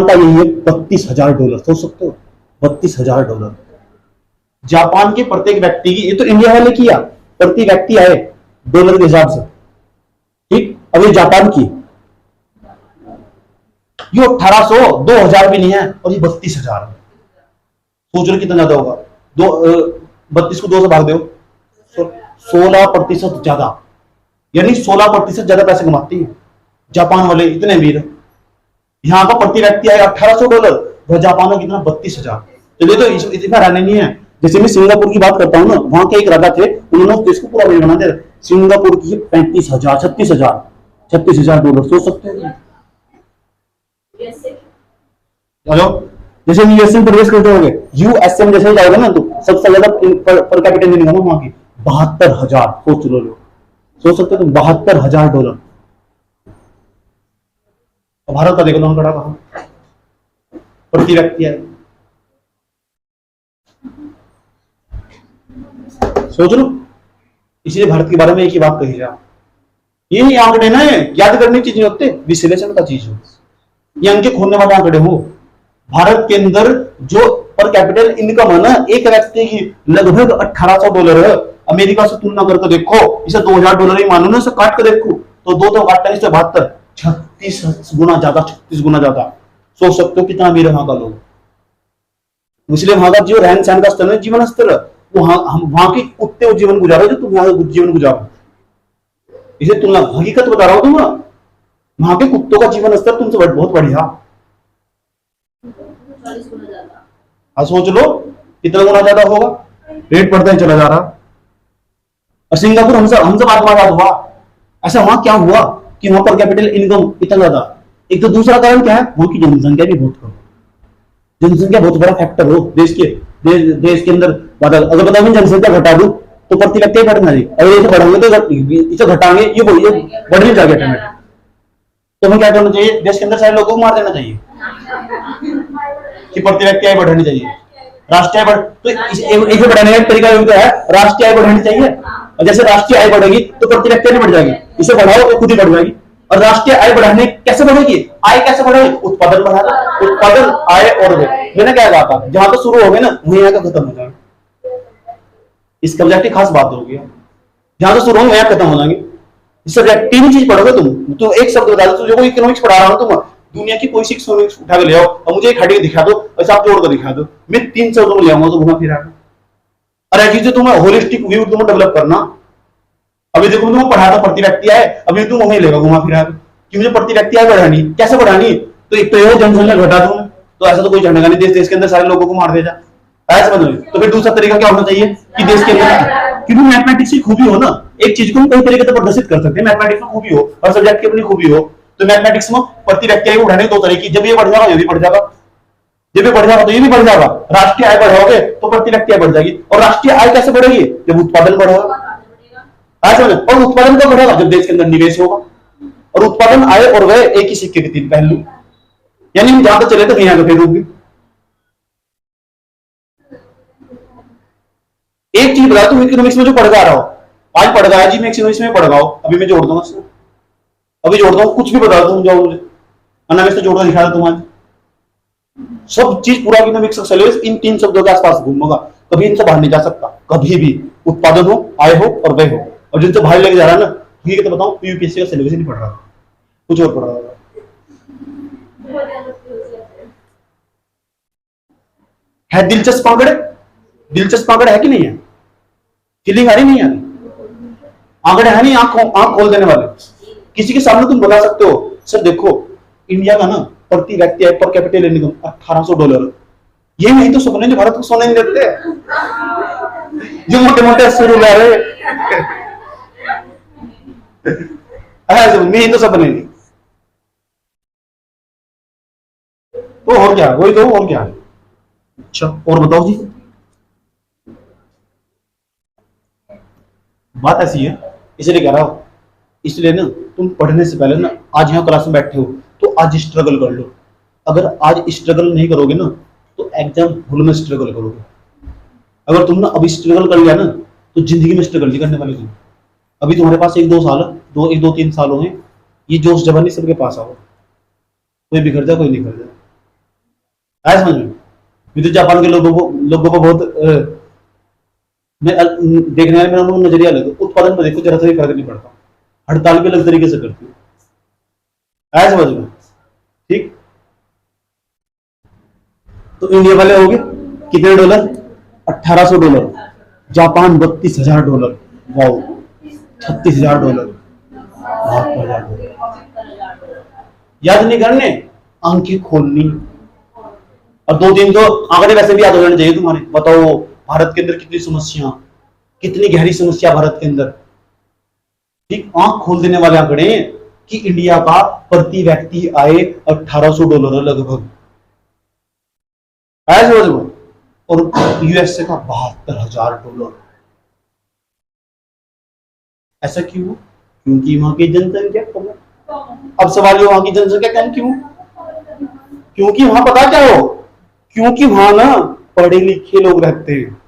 का यही है $32,000, सोच सकते हो, $32,000 जापान के प्रत्येक व्यक्ति की। ये तो इंडिया वाले किया, प्रति व्यक्ति आए डॉलर के हिसाब से, ठीक। अब ये जापान की, ये 1800, 2000 भी नहीं है, और ये 32,000। सोच लो कितना ज्यादा होगा। 32 को 2 से भाग दो, 16% ज्यादा, यानी 16% ज्यादा पैसे कमाती है जापान वाले, इतने अमीर। यहाँ का प्रति व्यक्ति आएगा $1800, वह जापान में कितना 32,000। तो ये तो इतना रहने नहीं है। जैसे मैं सिंगापुर की बात करता हूँ ना, वहां के एक राजा थे, उन्होंने उस देश को पूरा बना दिया। सिंगापुर की 35,000, $36,000। सोच सकते हैं। हेलो, जैसे यूएसए में प्रवेश करते होगे, यूएसए में जैसे जाओगे ना, तो सबसे ज्यादा पर कैपिटल इनकम है वहां की 72,000। सोच लो, सोच सकते हो, $72,000। भारत का देखो लोन खड़ा कहां प्रति व्यक्ति है। सोच लो, इसलिए भारत के बारे में एक ही बात कही जा, ये आंकड़े ना याद करने की चीज नहीं होते, विश्लेषण का चीज हो। ये अंक खोलने वाले आंकड़े हो। भारत के अंदर जो पर कैपिटल इनकम है ना, एक व्यक्ति की लगभग $1800 है। अमेरिका से तुलना करके देखो, इसे $2000 ही मानो ना, इसे काट कर देखो तो 2 तो काटता है, 72, 36 गुना ज्यादा, 36 गुना ज्यादा। सोच सकते हो कितना अमीर है वहां का लोग। इसलिए वहां का जो रहन सहन का स्तर है, जीवन स्तर, वो हम वहां के कुत्ते जीवन गुजारो जो तुम यहाँ जीवन गुजारो। इसे तुलना, हकीकत बता रहा हूं तुम, वहां के कुत्तों का जीवन स्तर तुमसे बहुत बढ़िया। हाँ, सोच लो कितना गुना ज्यादा होगा, रेट बढ़ता ही चला जा रहा। और सिंगापुर हमसे आत्मवाद हुआ। ऐसा वहां क्या हुआ कि वहां पर कैपिटल इनकम इतना ज्यादा? एक तो दूसरा कारण क्या है, वहां की जनसंख्या भी बहुत कम। जनसंख्या बहुत बड़ा फैक्टर हो देश के अंदर। अगर बताओ मैं जनसंख्या घटा दूं तो प्रति व्यक्ति बढ़ना चाहिए, अगर इसे बढ़ाएंगे तो इसे घटाएंगे, ये बढ़ने जाएगा ऑटोमेटिक। तो हमें क्या करना चाहिए, देश के अंदर सारे लोगों को मार देना चाहिए कि प्रति व्यक्ति आय बढ़ानी चाहिए, राष्ट्रीय आय तो इसे बढ़ाने का तरीका ये है, राष्ट्रीय आय बढ़ानी चाहिए। और जैसे राष्ट्रीय आय बढ़ेगी तो प्रति व्यक्ति आय बढ़ जाएगी, इसे बढ़ाओ तो खुद ही बढ़ जाएगी। और राष्ट्रीय आय बढ़ाने कैसे बढ़ेगी, आय कैसे बढ़ेगी, उत्पादन बढ़ाना, उत्पादन, आय और व्यय। मैंने क्या कहा था, जहां तो शुरू हो गए ना वहीं आकर खत्म हो जाएगा। इस सब्जेक्ट की खास बात होगी, जहां तो शुरू हो वहीं खत्म हो जाएंगे। इस सब्जेक्ट तीन चीज पढ़ोगे तुम, तो एक शब्द बता दो, जो इकोनॉमिक्स पढ़ा रहा हूं तुम, दुनिया की कोई शिक्षा उठा के ले आओ और मुझे एक हड्डी दिखा दो, ऐसा आप जोड़ कर दिखा दो, मैं 3 शब्दों में ले आऊंगा तो घुमा फिरा। और ऐसी चीजें तुम्हें होलिस्टिक व्यू तुम डेवलप करना। अभी देखो तुम पढ़ा था प्रति व्यक्ति आय, अभी तुम वहीं लेगा घुमा फिरा कि मुझे प्रति व्यक्ति आय बढ़ानी, कैसे बढ़ानी? तो एक तो ये जनसंख्या घटा दूं, तो ऐसा तो कोई चढ़ेगा नहीं, देश के अंदर सारे लोगों को मार दे जा, ऐसा समझ। तो फिर दूसरा तरीका क्या होना चाहिए कि देश के अंदर, क्योंकि मैथमेटिक्स की खूबी हो ना, एक चीज को हम कई तरीके से प्रदर्शित कर सकते हैं। मैथमेटिक्स में खूबी हो और सब्जेक्ट की अपनी खूबी हो, तो मैथमेटिक्स में प्रति व्यक्ति आय बढ़ाने के 2 तरीके, जब ये बढ़ जाएगा ये भी बढ़ जाएगा, जब ये बढ़ जाएगा तो ये भी बढ़ जाएगा। राष्ट्रीय आय बढ़ाओगे तो प्रति व्यक्ति आय बढ़ जाएगी। और राष्ट्रीय आय कैसे बढ़ेगी, जब उत्पादन बढ़ेगा। ऐसा समझ। और उत्पादन कब बढ़ेगा, जब देश के अंदर निवेश होगा। और उत्पादन, आय और व्यय एक ही सिक्के के 3 पहलू, यानी हम जहां तक चले तो यहाँ फिर होगी। एक चीज बता, तुम इकोनॉमिक्स में जो पढ़ रहा हो, आज पढ़ रहा है जी, मैं इकोनॉमिक्स में पढ़ रहा हूं, अभी मैं जोड़ दूंगा, अभी जोड़ता हूँ, कुछ भी बता दो जाओ मुझे, अनामिक से जोड़कर दिखा दो तुम आज। सब चीज पूरा इकोनॉमिक्स का सिलेबस इन 3 शब्दों के आसपास घूमूंगा, कभी इनसे बाहर नहीं जा सकता, कभी भी। उत्पादन हो, आय हो और व्यय हो। और जिनसे बाहर लेके जा रहा है ना, ठीक है, तो बताओ यूपीएससी का सिलेबस ही नहीं पढ़ रहा, कुछ और पढ़ रहा होगा। है दिलचस्प आंकड़े, दिलचस्प आंकड़े है कि नहीं है? फीलिंग आ रही नहीं आ रही? आंकड़े है नहीं, आंख खोल देने वाले। किसी के सामने तुम बता सकते हो, सर देखो इंडिया का ना प्रति व्यक्ति पर कैपिटल इनकम $1800, ये नहीं तो सपने जो भारत को सोने नहीं देते, जो मोटे मोटे शुरू ला रहे नहीं तो सपने नहीं। तो और क्या, वही तो और क्या है। अच्छा और बताओ जी, बात ऐसी है, इसलिए कह रहा हूं, इसलिए ना तुम पढ़ने से पहले ना, आज यहाँ क्लास में बैठे हो तो आज स्ट्रगल कर लो। अगर आज स्ट्रगल नहीं करोगे ना तो एग्जाम हॉल में स्ट्रगल करोगे। अगर तुम ना अभी स्ट्रगल कर लिया ना तो जिंदगी में स्ट्रगल नहीं करने वाले तुम। अभी तुम्हारे पास 1-2 साल हो गए, ये जोश जवानी सबके पास आओ, कोई बिखर जाए कोई नहीं कर जाए, समझ में। तो जापान के लोगों को बहुत देखने वाले मेरा नजरिया अलग है। उत्पादन में देखो जरा सा भी फर्क नहीं पड़ता, हड़ताल भी अलग तरीके से करती है। आया समझ में? ठीक, तो इंडिया वाले हो गए कितने डॉलर? $1800। जापान $32,000। वाओ, $36,000। याद नहीं करने, आंखें खोलनी, और 2-3 तो आंकड़े वैसे भी याद हो जाने चाहिए तुम्हारे। बताओ भारत के अंदर कितनी समस्या, कितनी गहरी समस्या भारत के अंदर। ठीक, आंख खोल देने वाले आंकड़े कि इंडिया का प्रति व्यक्ति आय $1800 लगभग, समझ लो, और यूएसए का $72,000। ऐसा क्यों? क्योंकि वहां की जनसंख्या कम है। अब सवाल ये, वहां की जनसंख्या कम क्यों? क्योंकि वहां पता क्या हो, क्योंकि वहां ना पढ़े लिखे लोग रहते हैं।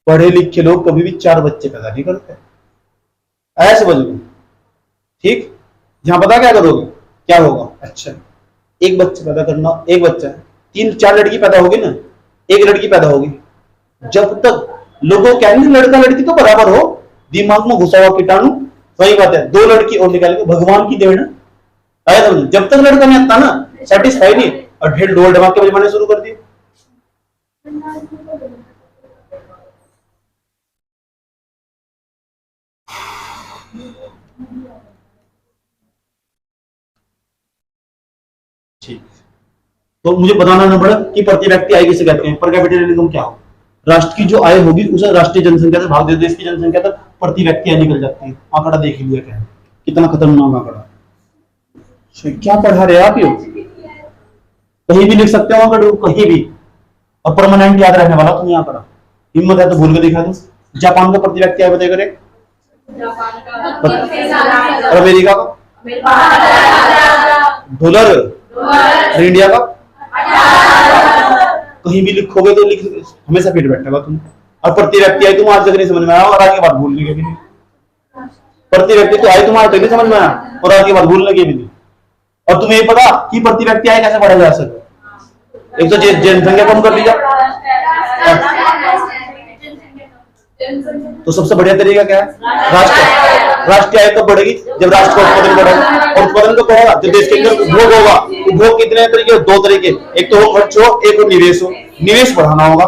पढ़े लिखे लोग कभी भी 4 बच्चे पैदा नहीं करते, ऐसे समझ लो। ठीक, यहां पता क्या करोगे, क्या होगा? अच्छा, एक बच्चे पैदा करना, एक बच्चा, 3-4 लड़की पैदा होगी ना, एक लड़की पैदा होगी। जब तक लोगों कहेंगे लड़का लड़की तो बराबर हो, दिमाग में घुसा हुआ कीटाणु, वही बात है, 2 लड़की और निकाल के भगवान की देन है। जब तक लड़का नहीं आता ना, सेटिस्फाई नहीं, और ढेर डोल डमा के बजमाने शुरू कर दिए। ठीक, तो मुझे बताना ना पड़ा कि प्रति व्यक्ति आय किसे कहते हैं, पर कैपिटल इनकम क्या हो। राष्ट्र की जो आय होगी उसे राष्ट्रीय जनसंख्या से भाग दे, देश की जनसंख्या तक प्रति व्यक्ति आय निकल जाती है। आंकड़ा देख लिया क्या है, कितना खतरनाक आंकड़ा। क्या पढ़ा रहे आप? ये कहीं भी लिख सकते हो आंकड़े, कहीं भी, और परमानेंट याद रहने वाला तुम्हें आंकड़ा। हिम्मत है तो भूल के दिखा दो। जापान का प्रति व्यक्ति आय बताया करे, और अमेरिका का $, इंडिया का कहीं भी लिखोगे तो लिख, हमेशा फिट बैठेगा तुम। और प्रति व्यक्ति आय तुम आज तक नहीं समझ में आया, और आगे बात भूलने के भी नहीं। प्रति व्यक्ति तो आय तुम आज तक नहीं समझ में आया, और आगे बात भूलने के भी नहीं। और तुम्हें ये पता कि प्रति व्यक्ति आय कैसे बढ़ा जा सकता? एक तो जनसंख्या कम कर दी जाए, तो सबसे बढ़िया तरीका क्या है? राष्ट्रीय आय कब बढ़ेगी? जब राष्ट्र का उत्पादन बढ़ेगा। और उत्पादन कब बढ़ेगा? जब देश के अंदर उपभोग होगा। उपभोग कितने तरीके? 2 तरीके, एक तो हो खर्च हो, एक हो निवेश हो। निवेश बढ़ाना होगा,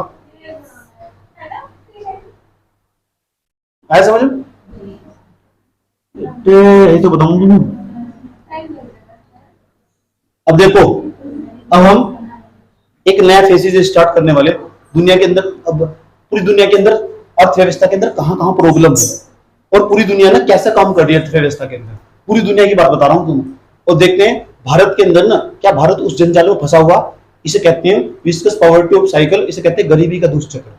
आया समझ में? ये तो बताऊंगी। अब देखो, अब हम एक नया फेजेस स्टार्ट करने वाले दुनिया के अंदर। अब पूरी दुनिया के अंदर अर्थव्यवस्था के अंदर कहां प्रॉब्लम है, और पूरी दुनिया ना कैसे काम कर रही है अर्थव्यवस्था के अंदर, पूरी दुनिया की बात बता रहा हूं तुम्हें। और देखते हैं भारत के अंदर ना, क्या भारत उस जंजाल में फंसा हुआ, इसे कहते हैं विस्कस पॉवर्टी ऑफ साइकिल, इसे कहते हैं गरीबी का दुष्चक्र।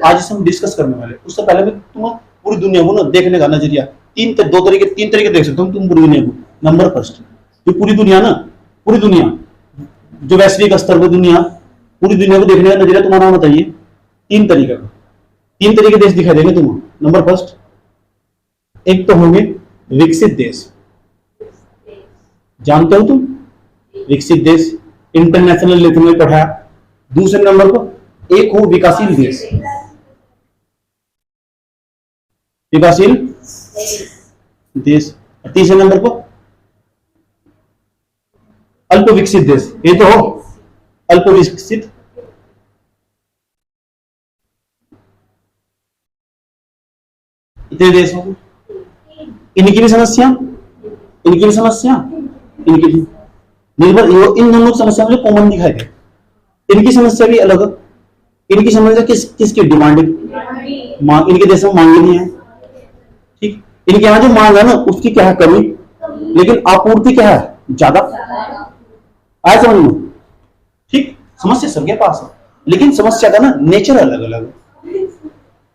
आज इसे हम डिस्कस करने वाले। उससे पहले मैं तुम्हें पूरी दुनिया को ना देखने का नजरिया, 3 तरीके देख सकते हो तुम पूरी दुनिया को। नंबर फर्स्ट, जो पूरी दुनिया ना, पूरी दुनिया जो वैश्विक स्तर पर दुनिया, पूरी दुनिया को देखने का नजरिया तुम्हारा होना चाहिए 3 तरीके का। 3 तरीके देश दिखाई देंगे तुम्हें। नंबर फर्स्ट, एक तो होंगे विकसित देश, जानते हो तुम विकसित देश, इंटरनेशनल लेवल में पढ़ा। दूसरे नंबर पर एक हो विकासशील देश, विकासशील देश। तीसरे नंबर पर अल्प विकसित देश, ये तो हो अल्प विकसित। इतने देश होंगे, इनकी भी समस्या, इनकी भी समस्या, इनकी भी निर्भर, इन दोनों समस्या मुझे कॉमन दिखाई दे। इनकी समस्या भी अलग, इनकी समस्या किसकी डिमांडिंग, इनके देश में मांग नहीं है। ठीक, इनके यहाँ जो मांग है ना उसकी क्या है? कमी, लेकिन आपूर्ति क्या है? ज्यादा। आया समझ में? ठीक, समस्या सबके पास है, लेकिन समस्या का ना नेचर अलग अलग है।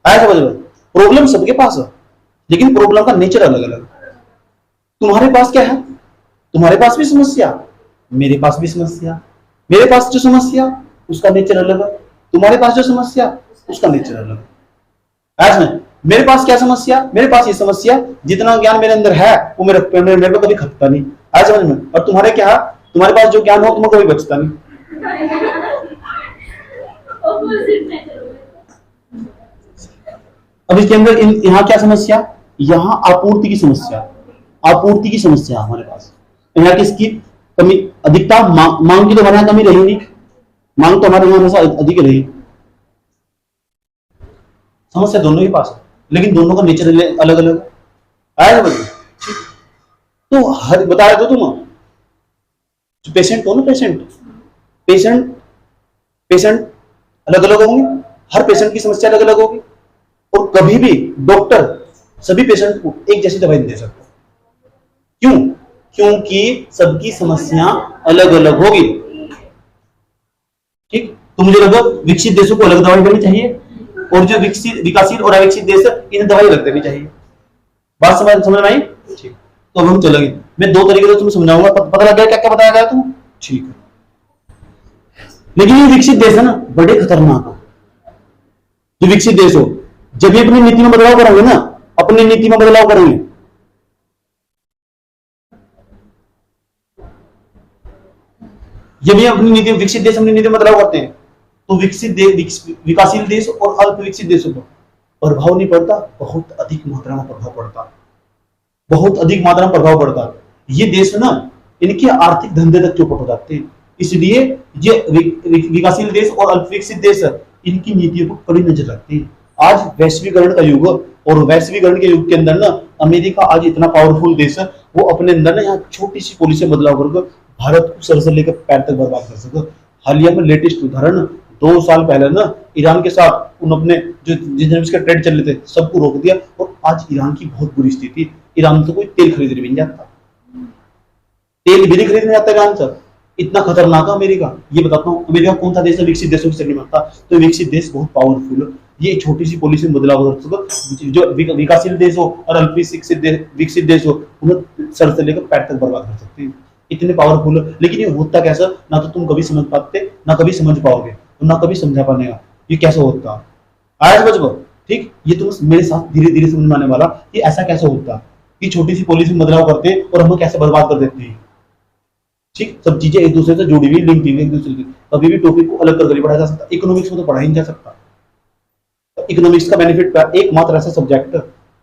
आया समझ में? प्रॉब्लम सबके पास है, लेकिन प्रॉब्लम का नेचर अलग अलग। तुम्हारे पास क्या है? तुम्हारे पास भी समस्या, मेरे पास भी समस्या। मेरे पास जो समस्या उसका नेचर अलग है, तुम्हारे पास जो समस्या उसका नेचर अलग है। ऐसा मेरे पास क्या समस्या? मेरे पास ये समस्या, जितना ज्ञान मेरे अंदर है वो मेरे को कभी खपता नहीं। आया समझ में? और तुम्हारे क्या, तुम्हारे पास जो ज्ञान हो तुम्हें कभी बचता नहीं। अब इसके अंदर यहाँ क्या समस्या? यहाँ आपूर्ति की समस्या। आपूर्ति की समस्या हमारे पास। यहाँ किसकी कमी, अधिकता, मांग की तो हमारे यहाँ कमी रही नहीं, मांग तो हमारे यहाँ हमेशा अधिक रही। समस्या दोनों के पास है, लेकिन दोनों का नेचर अलग अलग है। तो हर बता रहे थे तुम, पेशेंट हो ना, पेशेंट पेशेंट अलग अलग होंगे, हर पेशेंट की समस्या अलग अलग होगी, और कभी भी डॉक्टर सभी पेशेंट को एक जैसी दवाई नहीं दे सकता। क्यों? क्योंकि सबकी समस्या अलग अलग होगी। ठीक, तो मुझे लगा विकसित देशों को अलग दवाई देनी चाहिए, और जो विकासशील और अविकसित देश इन्हें दवाई अलग देनी चाहिए। बात समझ में आई? ठीक, तो अब हम चलेंगे, मैं दो तरीके से तुम्हें समझाऊंगा, पता लग गया क्या क्या बताया गया तुम? ठीक है, लेकिन ये विकसित देश है ना, बड़े खतरनाक है। जो विकसित देश हो, जब ये अपनी नीति में बदलाव करेंगे ना, अपनी नीति में बदलाव करेंगे, जब ये अपनी नीति, विकसित देश अपनी नीति में बदलाव करते हैं, तो विकासशील देश और अल्प विकसित देशों पर प्रभाव नहीं पड़ता, बहुत अधिक मात्रा में प्रभाव पड़ता, बहुत अधिक मात्रा में प्रभाव पड़ता। ये देश ना, इनके आर्थिक धंधे तक चौपट हो जाते हैं। इसलिए ये विकासशील देश और अल्प विकसित देश इनकी नीतियों को कड़ी नजर रखते हैं। आज वैश्वीकरण का युग, और वैश्वीकरण के युग के अंदर ना, अमेरिका आज इतना पावरफुल देश है, वो अपने अंदर ना यहाँ छोटी सी पॉलिसी बदलाव करके भारत को सर से लेकर पैर तक बर्बाद कर सके। हालिया में लेटेस्ट उदाहरण, 2 साल पहले ना ईरान के साथ उन अपने जो जिसके ट्रेड चल रहे थे सबको रोक दिया, और आज ईरान की बहुत बुरी स्थिति। ईरान से कोई तेल खरीदने भी नहीं जाता, तेल भी नहीं खरीदने जाता ईरान से। इतना खतरनाक है अमेरिका। ये बताता हूँ, अमेरिका कौन सा देश है विकसित देशों की श्रेणी में आता? तो विकसित देश बहुत पावरफुल है, ये छोटी सी पॉलिसी में बदलाव कर सके। जो विकासशील देश हो और अल्प विकसित देश हो, उन्हें सर से लेकर पैर तक बर्बाद कर सकते हैं, इतने पावरफुल है। लेकिन ये होता कैसा, ना तो तुम कभी समझ पाते, ना कभी समझ पाओगे, और ना कभी समझा पाएगा ये कैसा होता। आया समझ पाओ? ठीक, ये तुम मेरे साथ धीरे धीरे समझ में आने वाला, ये ऐसा कैसे होता कि छोटी सी पॉलिसी में बदलाव करते और हमें कैसे बर्बाद कर देते हैं। ठीक, सब चीजें एक दूसरे से जुड़ी हुई, लिंक हुई एक दूसरे से। कभी भी टॉपिक को अलग करके नहीं पढ़ाया जा सकता। इकोनॉमिक्स में तो पढ़ा ही नहीं जा सकता। तो इकोनॉमिक्स का बेनिफिट एकमात्र ऐसा सब्जेक्ट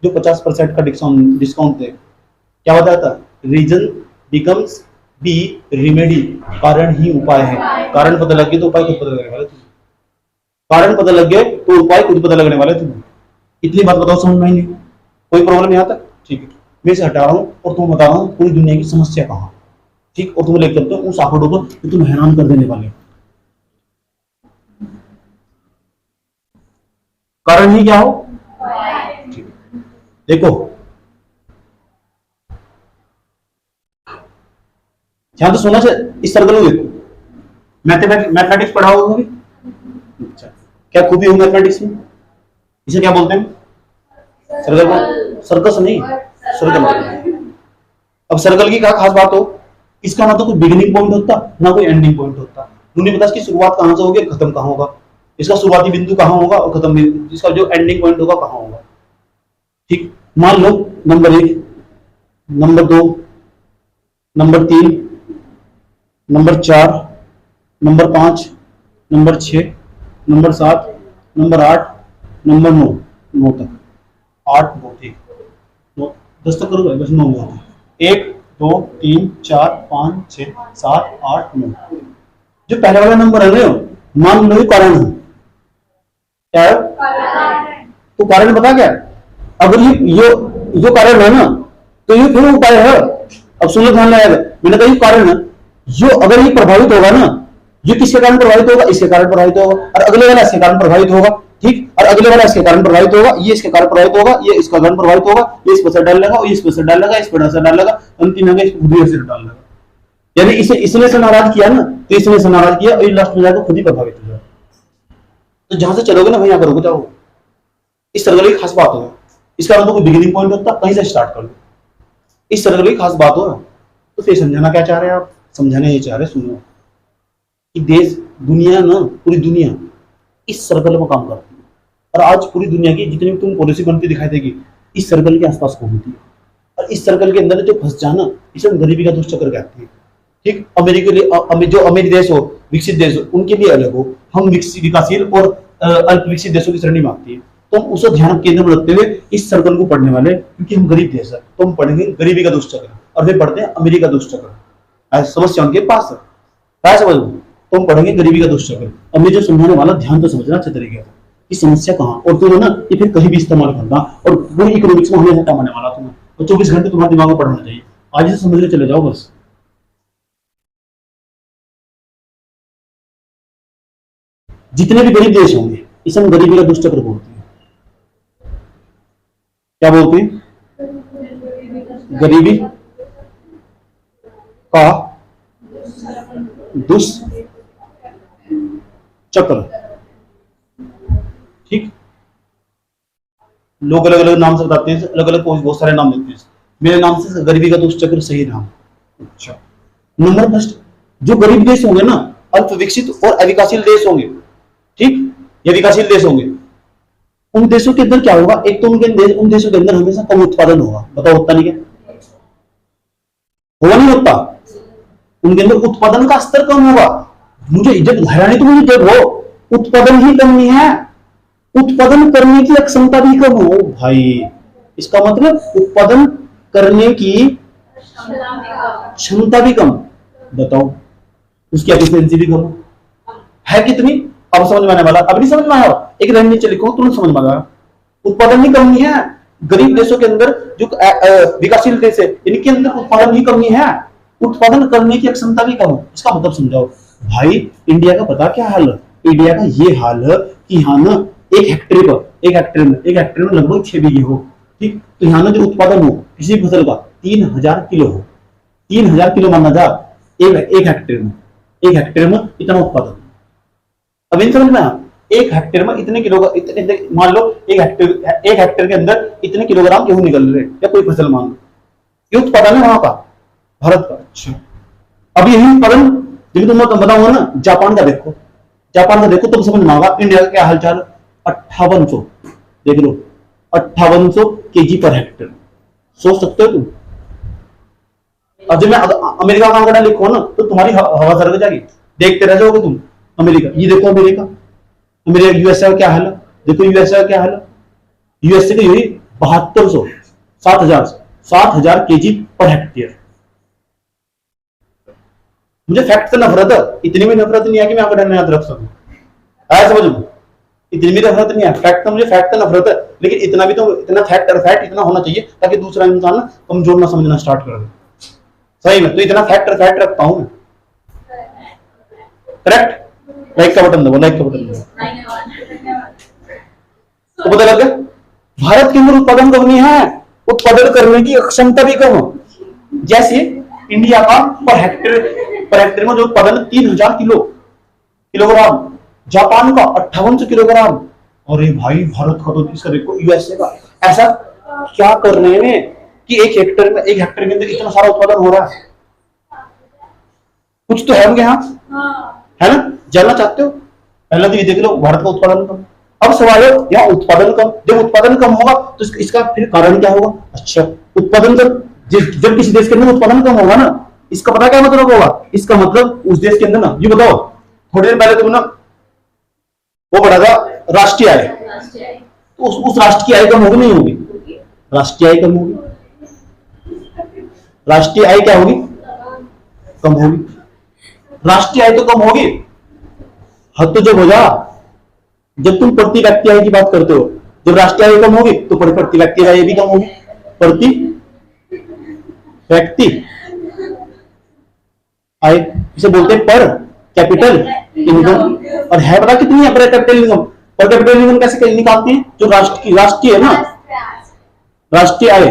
जो 50% का डिस्काउंट दे। क्या बताया था? रीजन बिकम्स बी रेमेडी, कारण ही उपाय है। कारण पता लग गया तो उपाय खुद पता लगने वाले तुम्हें, कारण पता लग गए तो उपाय खुद पता लगने वाले तुम्हें। इतनी बात बताओ, समझ में नहीं? कोई प्रॉब्लम यहाँ तक? ठीक है, मैं इसे हटा रहा हूँ और तुम्हें बता रहा हूँ पूरी दुनिया की समस्या कहाँ। ठीक, और तुम्हें लेकर चलते हैं उस आंकड़ों को जो तुम हैरान कर देने वाले। कारण ही क्या हो? देखो, ध्यान तो सुनना चाहिए। इस सर्कल को देखो, मैथमेटिक्स पढ़ा होगा कभी? अच्छा, क्या खूबी हो मैथमेटिक्स में? इसे क्या बोलते हैं? सर्कल को, सर्कस नहीं, सर्कल। अब सर्कल की क्या खास बात हो, इसका ना तो कोई बिगिनिंग पॉइंट होता, ना कोई एंडिंग पॉइंट होता। उन्हें पता इसकी शुरुआत कहां से होगी, खत्म कहां होगा, इसका शुरुआती बिंदु कहां होगा और खत्म बिंदु, इसका जो एंडिंग पॉइंट होगा कहां होगा। ठीक, मान लो number 1, number 2, number 3, number 4, number 5, number 6, number 7, number 8, number 9 तक, 8 9 ठीक 9 10 तक करूंगा, बस 9 होता है। 1 2 3 4 5 6 7 8 9। जो पहले वाला नंबर है ना, मान लो कारण है, क्या है? तो कारण बता क्या? अगर ये कारण है ना, तो ये फिर उपाय है। अब सुनो, ध्यान लगाएगा, मैंने कहा ये कारण है, जो अगर ये प्रभावित होगा ना, ये किसके कारण प्रभावित होगा? इसके कारण प्रभावित होगा, और अगले वाला इसके कारण प्रभावित होगा। ठीक, और अगले वाला इसके कारण प्रभावित होगा, ये इसके कारण प्रभावित होगा, ये इसका कारण प्रभावित होगा, ये इस पर असर डाल लगा, ये इस पर असर डाल लगा, इस पर असर डाल लगा, अंतिम में इसको खुद ही असर डाल लगा। यानी इसे इसने से नाराज किया ना, तो इसने से नाराज किया, और लास्ट में जाकर खुद ही प्रभावित हो जाए। तो जहां से चलोगे ना, वहीं यहाँ करोगे, जाओगे। इस सर्कल की खास बात होगा, इसका मतलब कोई बिगिनिंग पॉइंट होता, कहीं से स्टार्ट कर लो। इस सर्कल की खास बात हो, तो फिर समझाना क्या चाह रहे हैं आप? समझाने ये चाह रहे, सुनो, कि देश, दुनिया ना, पूरी दुनिया इस सर्कल में काम करती है। और आज पूरी दुनिया की जितनी भी तुम पॉलिसी बनती दिखाई देगी, इस सर्कल के आसपास घूमती है। और इस सर्कल के अंदर जो फंस जाना, इसे गरीबी का दुष्चक्र कहते हैं। ठीक, अमेरिका के लिए, जो अमीर देश हो, विकसित देश हो, उनके लिए अलग हो, हम विकासशील और अल्प विकसित देशों की श्रेणी में आती है। तो हम उसे ध्यान केंद्र में रखते हुए इस सर्कल को पढ़ने वाले, क्योंकि हम गरीब देश है तो हम पढ़ेंगे गरीबी का दुष्चक्र, और फिर पढ़ते हैं अमीरी का दुष्चक्र। समस्या उनके पास है, क्या समझ, तो हम पढ़ेंगे गरीबी का दुष्चक्र। अब मैं जो समझाने वाला ध्यान तो समझना अच्छे तरीके से कि समस्या कहाँ, और तुम ना ये फिर कहीं भी इस्तेमाल करना, और वो इकोनॉमिक्स में हमें हटा मारने वाला तुम्हें, और 24 घंटे तुम्हारे दिमाग में पढ़ना चाहिए। आज से समझ के चले जाओ बस। जितने भी गरीब देश होंगे इसे हम गरीबी का दुष्चक्र बोलते हैं। क्या बोलते हैं? गरीबी का दुष्चक्र। ठीक, लोग अलग अलग नाम से बताते हैं, अलग अलग बहुत सारे नाम देते हैं। मेरे नाम से गरीबी का दुष्चक्र सही नाम। अच्छा, नंबर फर्स्ट, जो गरीब देश होंगे ना, अल्प विकसित और अविकासशील देश होंगे, ठीक, ये विकासशील देश होंगे, उन देशों के अंदर क्या होगा, एक तो उन देशों के अंदर हमेशा कम उत्पादन होगा। बताओ होता नहीं क्या? होगा नहीं होता? उनके अंदर उत्पादन का स्तर कम होगा। मुझे इज्जत हैरानी तो मुझे जब हो, उत्पादन ही कम नहीं है, उत्पादन करने की क्षमता भी कम हो भाई। इसका मतलब उत्पादन करने की क्षमता भी कम। बताओ, उसकी एफिशिएंसी भी कम है कितनी? अब समझ में आने वाला, अब नहीं समझ में आया, एक रणनीति लिखो तुरंत समझ में आएगा। उत्पादन ही कमी है गरीब देशों के अंदर, जो विकासशील देश है इनके अंदर उत्पादन ही कमी है, उत्पादन करने की क्षमता भी कम। इसका मतलब समझाओ भाई। इंडिया का पता क्या हाल है? इंडिया का ये हाल है कि यहाँ ना एक हेक्टेयर में लगभग 6 बीघे हो, ठीक, तो यहाँ ना जो उत्पादन हो किसी फसल का 3000 किलो हो, 3000 किलो माना जा एक हेक्टेयर में इतना उत्पादन। अब इन समझ में आया? एक हेक्टेयर में इतने किलो का, इतने मान लो एक हेक्टेयर के अंदर इतने किलोग्राम गेहूं निकल रहे, या कोई फसल मान लो, ये उत्पादन है वहां का, भारत का। अच्छा, अब यही उत्पादन जिनको मैं बताऊंगा ना, जापान का देखो, तो समझ में आएगा इंडिया का क्या हालचाल। 5800, देख लो, 5800 केजी पर हेक्टेयर। सोच सकते हो तुम? और जब मैं अमेरिका का आंकड़ा लिखो ना, तो तुम्हारी हवा सर जाएगी, देखते रह जाओगे तुम। अमेरिका, ये देखो अमेरिका, यूएसए का क्या हाल है, देखो यूएसए का क्या हाल है। यूएसए का यही 7200, 7000 केजी पर हेक्टेयर। मुझे फैक्ट से नफरत है, इतनी भी नफरत नहीं है कि मैं आंकड़ा याद रख सकूं, आया समझ में? इतनी भी नफरत नहीं है, फैक्ट तो मुझे फैक्ट से नफरत है, लेकिन इतना भी तो, इतना फैक्ट इतना होना चाहिए ताकि दूसरा इंसान ना कमजोर ना समझना स्टार्ट कर दे। सही में, तो इतना फैक्ट रखता हूं मैं। करेक्ट? लाइक का बटन दबाओ, लाइक का बटन दबाओ। तो पता लग गया, भारत के अंदर उत्पादन कमी है, उत्पादन करने की क्षमता भी कम है। जैसे इंडिया का पर हेक्टेयर में जो उत्पादन 3000 किलोग्राम, जापान का 5800 किलोग्राम। अरे भाई, भारत का तो इसका देखो, यूएसए का ऐसा क्या कर रहे हैं कि एक हेक्टेयर के अंदर इतना सारा उत्पादन हो रहा है। कुछ तो है उनके यहाँ, है ना? जानना चाहते हो? पहले तो ये देख लो, भारत का उत्पादन कम। अब सवाल है यहाँ उत्पादन कम, जब उत्पादन कम होगा तो इसका फिर कारण क्या होगा? अच्छा, उत्पादन जब किसी देश के अंदर उत्पादन कम होगा ना, इसका पता क्या मतलब होगा? इसका मतलब उस देश के अंदर ना, ये बताओ, थोड़ी देर पहले तुम ना वो बढ़ा था राष्ट्रीय आय, तो उस राष्ट्र की आय कम होगी नहीं होगी? राष्ट्रीय आय कम होगी। राष्ट्रीय आय क्या होगी? कम होगी। राष्ट्रीय आय तो कम होगी, हद तो जब हो जा, जब तुम प्रति व्यक्ति आय की बात करते हो, जब राष्ट्रीय आय कम होगी तो प्रति व्यक्ति आय भी कम होगी। प्रति व्यक्ति आय इसे बोलते हैं पर कैपिटल इनकम। और है पता कितनी है पर कैपिटल इनकम? पर कैपिटल इनकम कैसे निकालते हैं? जो राष्ट्रीय है ना, राष्ट्रीय आय,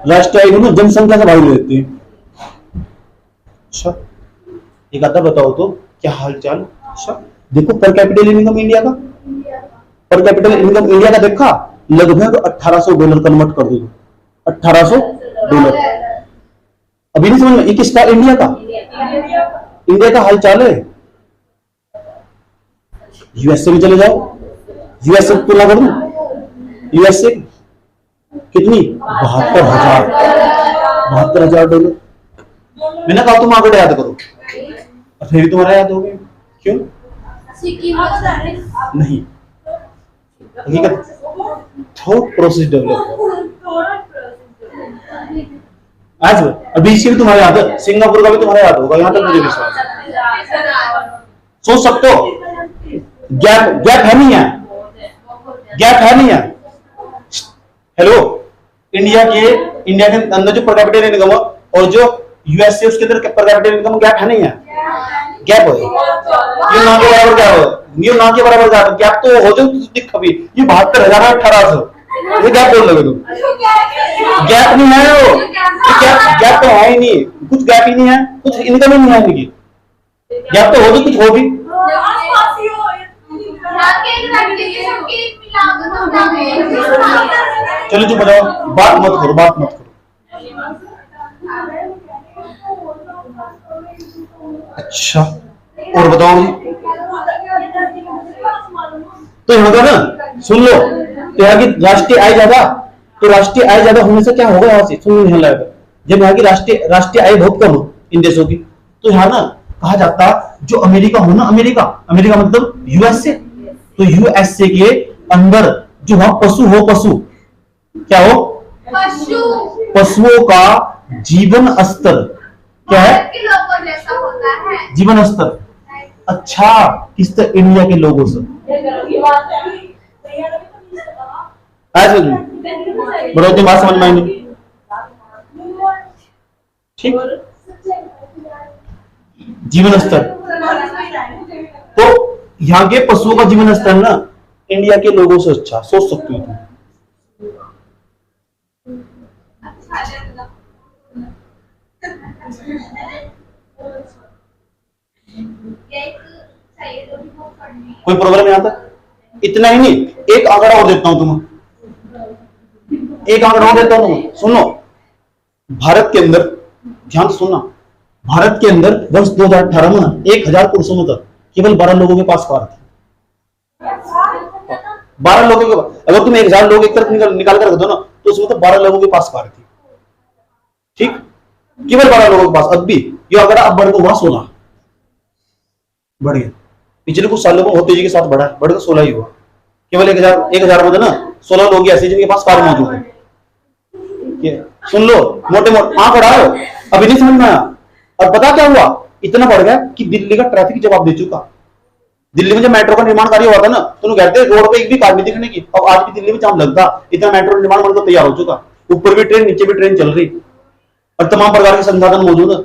राष्ट्रीय आय को जनसंख्या से भाग लेते हैं। अच्छा, एक आता बताओ तो क्या हालचाल। अच्छा, देखो पर कैपिटल इनकम इंडिया का, पर कैपिटल इनकम इंडिया का देखा, लगभग $1800 कन्वर्ट कर दो, $1800। अभी नहीं समझ में? ये किसका? इंडिया का। इंडिया का हालचाल है। यूएसए भी चले जाओ, यूएसए तुलना कर दो, यूएसए कितनी? 72,000। 72,000 डॉलर। मैंने कहा तुम आंकड़े याद करो, और फिर भी तुम्हारा याद हो गया। क्यों नहीं? हकीकत थॉट प्रोसेस डेवलप आज अभी इसकी भी तुम्हारे याद है, सिंगापुर का भी तुम्हारे याद होगा, यहां तक मुझे विश्वास है। सोच सकते हो गैप है नहीं है? गैप है नहीं है? हेलो, इंडिया के अंदर जो पर कैपिटा इनकम और जो यूएसए उसके अंदर पर कैपिटा इनकम गैप है नहीं है? गैप है, ये ना के बराबर क्या हो, ये ना के बराबर गैप तो हो जो दिख कभी, ये 72,000 1800, ये गैप बोल लगे तुम? गैप नहीं है वो, गैप तो है ही नहीं, कुछ गैप ही नहीं है, कुछ इनकम ही नहीं है इनकी। गैप तो हो, कुछ हो भी। चलो चुप बताओ, बात मत करो, बात मत करो। अच्छा और बताओ जी, तो यहाँ का ना सुन लो, तो यहाँ की राष्ट्रीय आय ज्यादा, तो राष्ट्रीय आय ज्यादा होने से क्या होगा यहाँ से सुन ध्यान लगा, जब यहाँ की राष्ट्रीय आय बहुत कम हो इन देशों की, तो यहाँ ना कहा जाता जो अमेरिका हो ना, अमेरिका मतलब यूएसए, तो यूएसए के अंदर जो वहां पशु हो, पशु क्या हो, पशुओं का जीवन स्तर क्या है, जीवन स्तर अच्छा किस तरह इंडिया के लोगों से बढ़ोतरी बात समझ में आएंगे। ठीक, जीवन स्तर, तो यहाँ के पशुओं का जीवन स्तर ना इंडिया के लोगों से अच्छा, सोच सकते हो तुम। कोई प्रॉब्लम यहाँ तक? इतना ही नहीं, एक आंकड़ा और देता हूं तुम्हें, एक आंकड़ा और देता हूं तुम्हें, सुनो। भारत के अंदर ध्यान से सुनना, भारत के अंदर वर्ष 2018 में 1000 पुरुषों में केवल 12 लोगों के पास कार थी। 12 लोगों के पास, अगर तुम 1000 लोग एक तरफ निकाल कर रख दो ना, तो उसमें तो 12 लोगों के पास कार थी। ठीक, केवल 12 लोगों के पास। अब भी ये आंकड़ा अब बढ़ हुआ 16, बढ़ गया। पिछले कुछ सालों में बहुत तेजी के साथ बढ़ा, बढ़कर 16 ही हुआ। केवल 1000 में ना 16 लोग ऐसे जिनके पास कार मौजूद है। सुन लो, मोटे मोटे आंकड़ा अभी नहीं समझ में आया। और पता क्या हुआ, इतना बढ़ गया कि दिल्ली का ट्रैफिक जवाब दे चुका। दिल्ली में जब मेट्रो का निर्माण कार्य हुआ था ना, तो कहते हैं रोड पे एक भी कार नहीं दिखने की। अब आज भी दिल्ली में जाम लगता, इतना मेट्रो निर्माण बनकर तैयार हो चुका, ऊपर भी ट्रेन नीचे भी ट्रेन चल रही और तमाम प्रकार के संसाधन मौजूद है।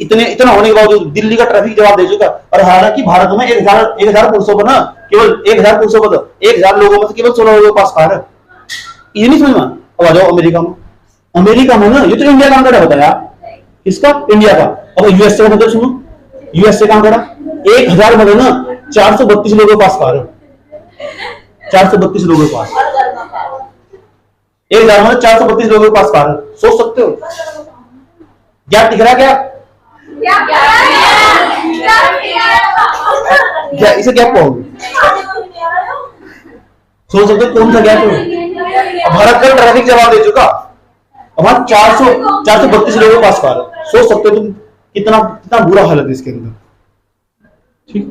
इतना होने के बावजूद दिल्ली का ट्रैफिक जवाब दे चुका। और हालांकि भारत में 1000 पुरुषों पर ना केवल 1000 पुरुषों पर 1000 लोगों में से केवल 16 लोगों के पास कार है। ये नहीं समझ में। अब आ जाओ अमेरिका में। अमेरिका में ना, ये तो इंडिया का आंकड़ा बताया, इसका इंडिया का। अब यूएसए का मतलब सुनो, यूएसए का आंकड़ा 1000 में ना 432 लोगों के पास कार है। 432 लोगों के पास, 1000 में 432 लोगों के पास कार है। सोच सकते हो गैप दिख रहा क्या? क्या इसे गैप कहोगे? सोच सकते हो कौन सा गैप है? भारत का ट्रैफिक जवाब दे चुका, अब 432 लोगों के पास कार है। सोच सकते हो तुम कितना बुरा हालत है इसके अंदर। ठीक,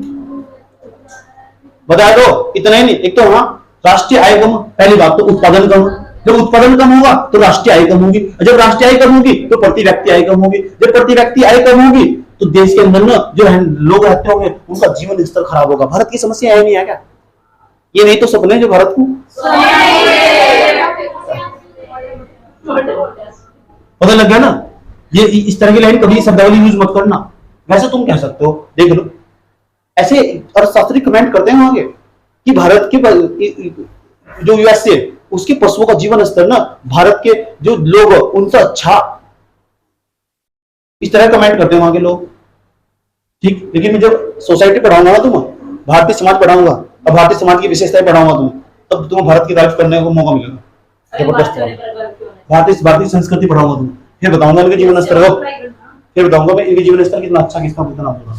बता दो। इतना ही नहीं, एक तो वहां राष्ट्रीय आय कम, पहली बात तो उत्पादन कम। जब उत्पादन कम होगा तो राष्ट्रीय आय कम होगी, जब राष्ट्रीय आय कम होगी तो प्रति व्यक्ति आय कम होगी, जब प्रति व्यक्ति आय कम होगी तो देश के अंदर ना जो लोग रहते होंगे उनका जीवन स्तर खराब होगा। भारत की समस्या है नहीं है क्या? ये नहीं तो सपने जो भारत को पता लग गया ना। ये इस तरह की लाइन कभी शब्दावली यूज मत करना। वैसे तुम कह सकते हो, देख लो ऐसे अर्थशास्त्री कमेंट करते हैं वहां के कि भारत के जो यूएसए उसके पशुओं का जीवन स्तर ना भारत के जो लोग उनसे अच्छा, इस तरह कमेंट करते हैं वहां के लोग। ठीक, लेकिन मैं जब सोसाइटी पढ़ाऊंगा ना, तुम भारतीय समाज पढ़ाऊंगा और भारतीय समाज की विशेषताएं पढ़ाऊंगा तुम, तब तुम्हें भारत की तारीफ करने को मौका मिलेगा। जबरदस्त भारतीय संस्कृति पढ़ाऊंगा तुम, फिर बताऊंगा इनके जीवन स्तर को, फिर बताऊंगा मैं इनके जीवन स्तर कितना अच्छा, कितना बुरा।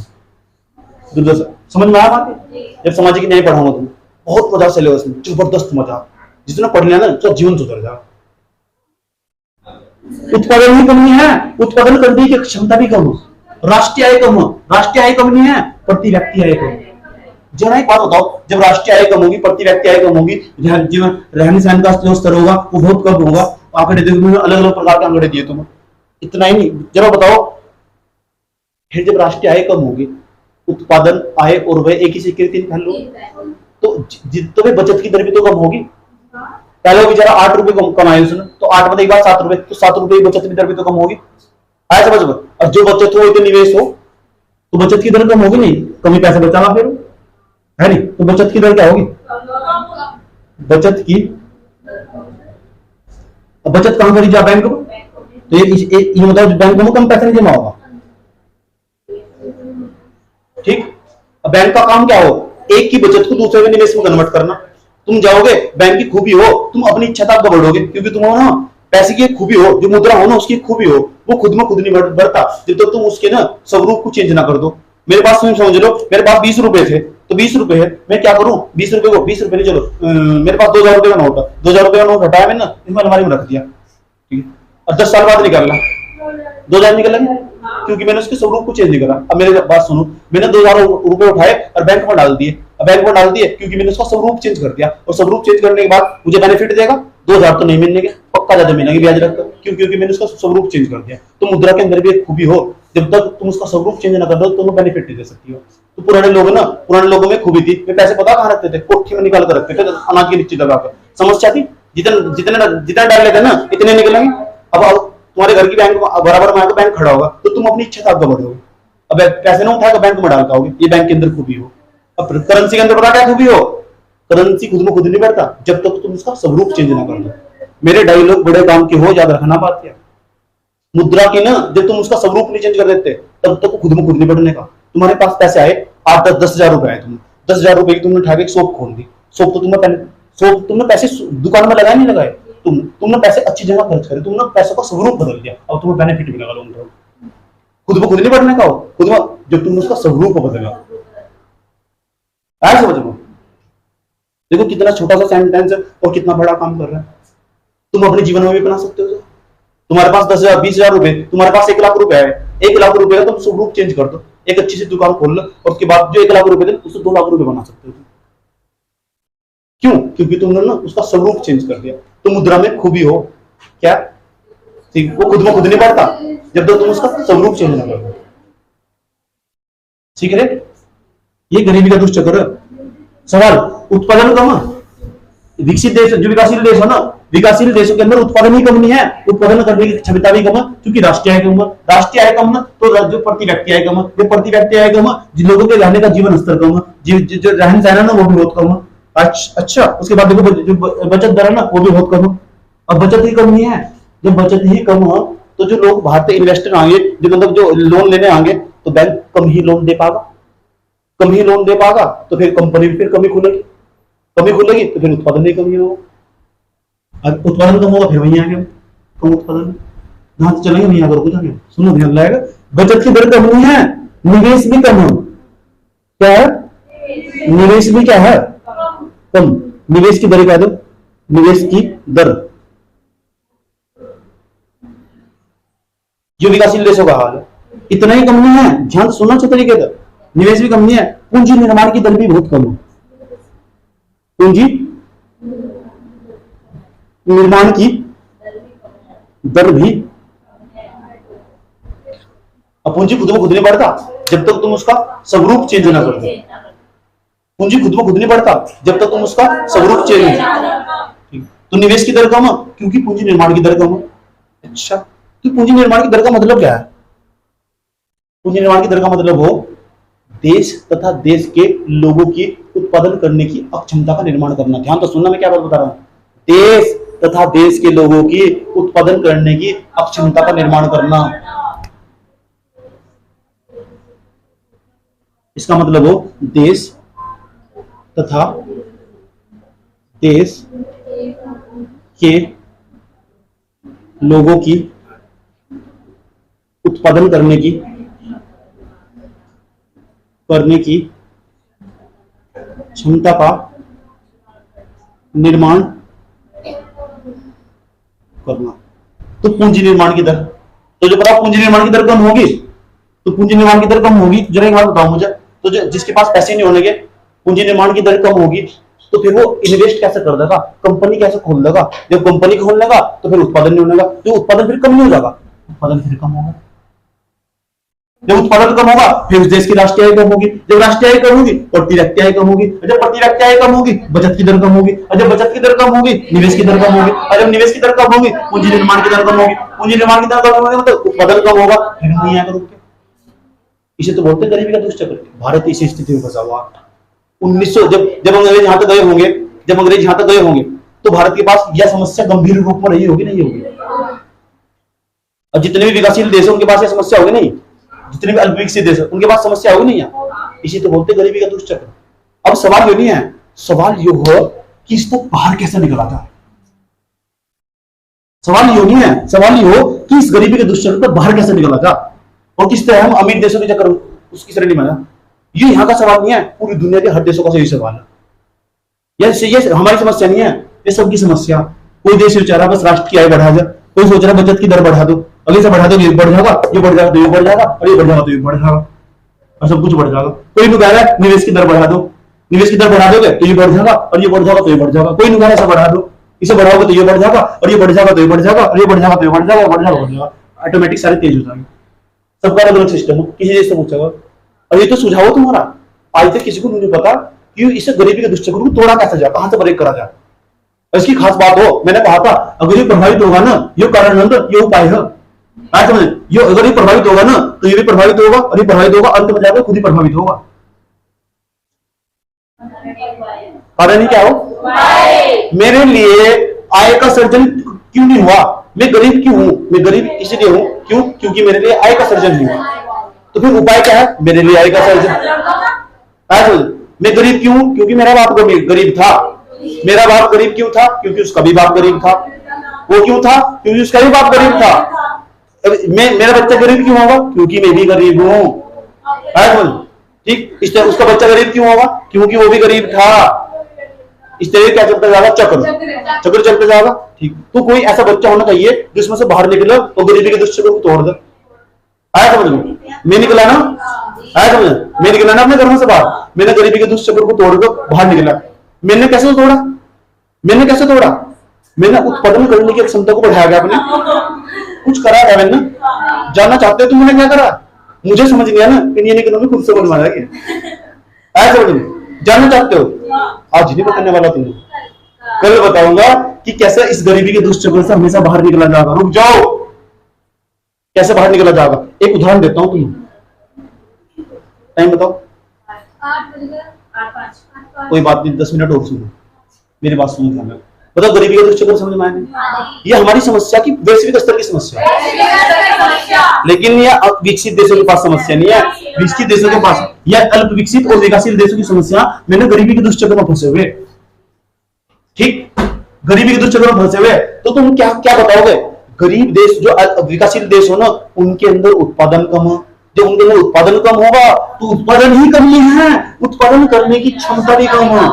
समझ में आया बात? जब सामाजिक न्याय पढ़ाऊंगा तुम, बहुत मजा सिलेबस में, जबरदस्त मजा। जितना पढ़ लिया ना तो जीवन सुधर जाएगा। उत्पादन ही कम नहीं है, उत्पादन करने की क्षमता भी कम है। राष्ट्रीय आय कम है, राष्ट्रीय आय कम नहीं है, प्रति व्यक्ति आय कम। जरा एक बात बताओ, जब राष्ट्रीय आय कम होगी, प्रति व्यक्ति आय कम होगी, जीवन रहन सहन का जो स्तर होगा वो बहुत कम होगा। आंकड़े देखो, अलग अलग प्रकार के आंकड़े दिए तुम्हें। इतना ही नहीं, जरा बताओ, फिर जब राष्ट्रीय आय कम होगी, उत्पादन, आय और व्यय एक ही सिक्के के तीन पहलू, तो तुम्हें बचत की दर भी तो कम होगी। पहले वो बेचारा 8 रुपए कमाए उसने, तो 8 में 7 रुपए, तो 7 रुपए की बचत की दर भी तो कम होगी। आया समझ में? और जो बचत हो तो निवेश हो, तो बचत की दर कम होगी नहीं, कमी पैसे बचाना फिर है नहीं, तो बचत की दर क्या होगी? बचत की, बचत कहां करी जा? बैंक में। तो ये मतलब बैंक में कम पैसे नहीं जमा होगा, ठीक। अब बैंक का काम क्या हो? एक की बचत को दूसरे में निवेश में कन्वर्ट करना। तुम जाओगे, बैंक की खूबी हो, तुम अपनी इच्छा तक बढ़ोगे, क्योंकि तुम हो ना, पैसे की खूबी हो, जो मुद्रा हो ना उसकी खूबी हो, वो खुद में खुद नहीं बढ़ता जब तक तुम उसके ना स्वरूप को चेंज ना कर दो। मेरे पास तुम समझ लो, मेरे पास 20 रुपए थे, तो 20 रुपए है, मैं क्या करूं? 20 रुपए को 20 रुपए नहीं, चलो मेरे पास 2000 रुपए का नोट है, 2000 रुपए का नोट हटाया मैंने, इसमें अलमारी में रख दिया, ठीक है। और 10 साल बाद निकालना, 2000 निकल लगे, क्योंकि मैंने उसके स्वरूप को चेंज नहीं करा। अब मेरे बात सुनो, मैंने 2000 रुपए उठाए और बैंक में डाल दिए। अब बैंक में डाल दिए क्योंकि मैंने उसका स्वरूप चेंज कर दिया, और स्वरूप चेंज करने के बाद मुझे बेनिफिट देगा 2000 तो नहीं मिलने के, पक्का ज्यादा मिलेंगे ब्याज रखकर, क्योंकि मैंने उसका स्वरूप चेंज कर दिया। तो मुद्रा के अंदर भी एक खूबी हो, जब तक तुम उसका स्वरूप चेंज ना कर दो तुम बेनिफिट नहीं दे सकती हो। तो पुराने लोग ना, पुराने लोगों में खूबी थी, वे पैसे पता कहां रखते थे? कोठी में निकाल कर रखते थे, अनाज के नीचे दबाकर। समस्या थी, जितना जितना जितना डाल लेते ना इतने निकलेंगे। अब तुम्हारे घर की बैंक बराबर में आकर बैंक खड़ा होगा, तो तुम अपनी इच्छा से आगे बढ़ोगे। अब पैसे ना उठाकर बैंक में डाल पाओगे, ये बैंक के अंदर खूबी हो। अब करेंसी के अंदर पता क्या खूबी हो? करेंसी खुद में खुद नहीं बढ़ता जब तक तुम उसका स्वरूप चेंज ना कर दो। मेरे डायलॉग बड़े काम के हो, याद रखना बात क्या। मुद्रा की ना, जब तुम उसका स्वरूप नहीं चेंज कर देते तब तक खुद में खुद नहीं बढ़ने का। तुम्हारे पास पैसे आए 8-10 हजार रुपए आए, तुमने 10,000 रुपए की तुमने उठा के एक शॉप खोल दी। शॉप तो तुमने पैसे दुकान में लगाए नहीं लगाए, तुमने पैसे अच्छी जगह खर्च करे, तुमने पैसों का स्वरूप बदल दिया, अब तुम्हें बेनिफिट मिलेगा लॉन्ग टर्म। खुद में खुद नहीं बढ़ने का हो, खुद में जब तुमने उसका स्वरूप बदला। आया समझ में? देखो कितना छोटा सा सेंटेंस है और कितना बड़ा काम कर रहा है। तुम अपने जीवन में भी बना सकते हो। तुम्हारे पास 10,000 20,000 रुपए, तुम्हारे पास 1 लाख रुपए है, 1 लाख रुपए का तुम स्वरूप चेंज कर दो, एक अच्छी सी दुकान खोल लो, और उसके बाद जो 1 लाख रुपए थे उससे 2 लाख रुपए बना सकते हो। क्यों? क्योंकि तुमने ना उसका स्वरूप चेंज कर दिया। तो मुद्रा में खूबी हो क्या? ठीक, वो खुद में खुद नहीं बढ़ता जब तक तुम उसका स्वरूप चेंज ना कर दो। ठीक है, ये गरीबी का दुष्चक्र है। सवाल, उत्पादन कम, विकसित देश जो विकासशील देश है ना, विकासशील देशों के अंदर उत्पादन ही कम नहीं है, उत्पादन करने की क्षमता भी कम है, क्योंकि राष्ट्रीय आय कम है। राष्ट्रीय आय कम है तो जो प्रति व्यक्ति आय कम है, जो प्रति व्यक्ति आय कम है, जिन लोगों के रहने का जीवन स्तर कम है, जो रहन सहन है ना वो भी बहुत कम है। अच्छा, उसके बाद देखो जो बचत दर है ना वो भी बहुत कम है। अब बचत ही कम नहीं है, जब बचत ही कम हो तो जो लोग बाहर से इन्वेस्टर आएंगे, जो मतलब जो लोन लेने आएंगे, तो बैंक कम ही लोन दे पाएगा, कम ही लोन दे पाएगा, तो फिर कंपनी भी फिर कमी खुलेगी, कमी खुलेगी तो फिर उत्पादन नहीं कमी होगा। उत्पादन कम होगा फिर वहीं आगे कम उत्पादन, जहां से चलेंगे वहीं आगे रुक जाएंगे। सुनो ध्यान लगाएगा, बचत की दर कम नहीं है, निवेश भी कम है। क्या है? निवेश भी क्या है? कम। निवेश की दर क्या दो? निवेश की दर, जो विकासशील देशों का हाल है, इतना ही कम नहीं है। ध्यान से सुनना अच्छे तरीके से, निवेश भी कम नहीं है, पूंजी निर्माण की दर भी बहुत कम है। पूंजी निर्माण की दर भी, अब पूंजी खुद में खुद नहीं बढ़ता जब तक तुम उसका स्वरूप चेंज ना कर दो। पूंजी खुद में खुद नहीं बढ़ता जब तक तुम उसका स्वरूप चेंज नहीं। तो निवेश की दर कम है क्योंकि पूंजी निर्माण की दर कम है। अच्छा, तो पूंजी निर्माण की दर का मतलब क्या है? पूंजी निर्माण की दर का मतलब हो देश तथा देश के लोगों की उत्पादन करने की अक्षमता का निर्माण करना। ध्यान तो सुनना, मैं क्या बात बता रहा हूं। देश तथा देश के लोगों की उत्पादन करने की अक्षमता का निर्माण करना, इसका मतलब हो देश तथा देश के लोगों की उत्पादन करने की क्षमता का निर्माण करना। तो पूंजी निर्माण की दर, तो जो पता पूंजी निर्माण की दर कम होगी, तो पूंजी निर्माण की दर कम होगी, जरा एक बात बताओ मुझे, तो जिसके पास पैसे नहीं होने पूंजी निर्माण की दर कम होगी, तो फिर वो इन्वेस्ट कैसे कर देगा, कंपनी कैसे खोल देगा, जब कंपनी खोल लेगा तो फिर उत्पादन नहीं होगा, तो उत्पादन फिर कम नहीं हो जाएगा, उत्पादन फिर कम होगा, जब उत्पादन कम होगा फिर उस देश की राष्ट्रीय आय कम होगी, जब राष्ट्रीय आय कम होगी प्रति व्यक्ति आय कम होगी, जब प्रति व्यक्ति आय कम होगी बचत की दर कम होगी, और जब बचत की दर कम होगी निवेश की दर कम होगी, और जब निवेश की दर कम होगी पूंजी निर्माण की दर कम होगी, पूंजी निर्माण की दर कम होगी मतलब उत्पादन कम होगा, फिर नहीं आएगा रुक के। इसे तो बोलते गरीबी का दुष्चक्र। भारत इसी स्थिति में फंसा हुआ। 1900 जब अंग्रेज यहां तक गए होंगे, जब अंग्रेज यहां तक गए होंगे तो भारत के पास यह समस्या गंभीर रूप में रही होगी, नहीं होगी? और जितने भी विकासशील देश उनके पास यह समस्या होगी नहीं, जितने भी अल्पविकसित देश उनके पास समस्या होगी नहीं है। इसी तो बोलते गरीबी का दुष्चक्र। अब सवाल ये नहीं है, सवाल ये हो कि इसको बाहर कैसे निकला था। सवाल ये नहीं है, सवाल ये हो कि इस गरीबी के दुष्चक्र पर बाहर कैसे निकला था और किस तरह हम अमीर देशों के चक्कर उसकी श्रेणी में। ये यहाँ का सवाल नहीं है, पूरी दुनिया के हर देशों का सही सवाल है। ये हमारी समस्या नहीं है, ये सबकी समस्या। कोई देश बेचारा बस राष्ट्र की आय बढ़ा जाए, कोई सोच रहा है बचत की दर बढ़ा दो, अगले से बढ़ा दो ये बढ़ जाएगा, ये बढ़ जाएगा तो ये बढ़ जाएगा, और ये बढ़ जाएगा तो ये बढ़ जाएगा, और सब कुछ बढ़ जाएगा। कोई नहीं कह रहा है निवेश की दर बढ़ा दो, निवेश की दर बढ़ा दोगे तो ये बढ़ जाएगा, और ये बढ़ जाएगा तो ये बढ़ जाएगा। कोई नहीं कह रहा ऐसा बढ़ा दो, इसे बढ़ाओगे तो ये बढ़ जाएगा, और ये बढ़ जाएगा तो ये बढ़ जाएगा, और ये बढ़ जाएगा तो ये बढ़ जाएगा, बढ़ जाएगा, बढ़ जाएगा। ऑटोमेटिक सारे तेज हो जाएंगे। सबका अलग अलग सिस्टम है, किसी देश से पूछेगा। और ये तो सुझाव तुम्हारा, आज तक किसी को नहीं पता कि इसे गरीबी के दुष्चक्र को तोड़ा कैसे जाए, कहां से ब्रेक करा जाए। इसकी खास बात हो, मैंने कहा था अगर ये प्रभावित होगा ना, ये कारण ये उपाय है। आज समझे, ये अगर ये प्रभावित होगा ना तो ये भी प्रभावित होगा, और ये प्रभावित होगा अंत में जाकर खुद ही प्रभावित होगा। कारण क्या हो, मेरे लिए आय का सर्जन क्यों नहीं हुआ, मैं गरीब क्यों हूं, मैं गरीब इसलिए हूं क्यों, क्योंकि मेरे लिए आय का सर्जन नहीं हुआ। तो फिर उपाय क्या है, मेरे लिए आय का सर्जन। मैं गरीब क्यों हूं, क्योंकि मेरा बाप गरीब था। मेरा बाप गरीब क्यों था, क्योंकि उसका भी बाप गरीब था। वो क्यों था, क्योंकि उसका भी बाप गरीब था। मेरा बच्चा गरीब क्यों होगा, क्योंकि मैं भी गरीब हूं। ठीक, इस तरह उसका बच्चा गरीब क्यों होगा, क्योंकि वो भी गरीब था। इस तरह क्या चलता जाएगा, चक्र चलता जाएगा। ठीक, तो कोई ऐसा बच्चा होना चाहिए जिसमें से बाहर निकले और गरीबी के दुष्चक्र को तोड़ दे। आया समझ में, मैं निकला ना, आया समझ में, मैं निकला ना अपने घर से बाहर, मैंने गरीबी के दुष्चक्र को तोड़कर बाहर निकला। मैंने कैसे तोड़ा, मैंने कैसे तोड़ा, मैंने उत्पादन करने की क्षमता को बढ़ाया गया, अपने कुछ करा गया मैंने। जानना चाहते हो तो मैंने क्या करा, मुझे समझ गया ना इंडियन इकोनॉमी खुद से बनवाया गया। आया समझ में, जानना चाहते हो, आज नहीं बताने वाला तुम्हें, कल बताऊंगा कि कैसे इस गरीबी के दुष्चक्र से हमेशा बाहर निकला जाएगा। रुक जाओ, कैसे बाहर निकला जाएगा, एक उदाहरण देता हूं तुम्हें। टाइम बताओ, कोई बात नहीं, 10 मिनट और सुनो, मेरी बात सुनो ध्यान में। बताओ गरीबी का दुष्चक्र समझ में आया? ये हमारी समस्या की वैश्विक स्तर की समस्या है, लेकिन ये विकसित देशों के पास समस्या नहीं है। विकसित देशों के पास या अल्प विकसित और विकासशील देशों की समस्या मैंने गरीबी के दुष्चक्र में फंसे हुए। ठीक, गरीबी के दुष्चक्र में फंसे हुए, तो तुम क्या क्या बताओगे? गरीब देश जो विकासशील देश हो ना, उनके अंदर उत्पादन कम है। जब उनके अंदर उत्पादन कम होगा तो उत्पादन ही कमी है, उत्पादन करने की क्षमता भी कम है।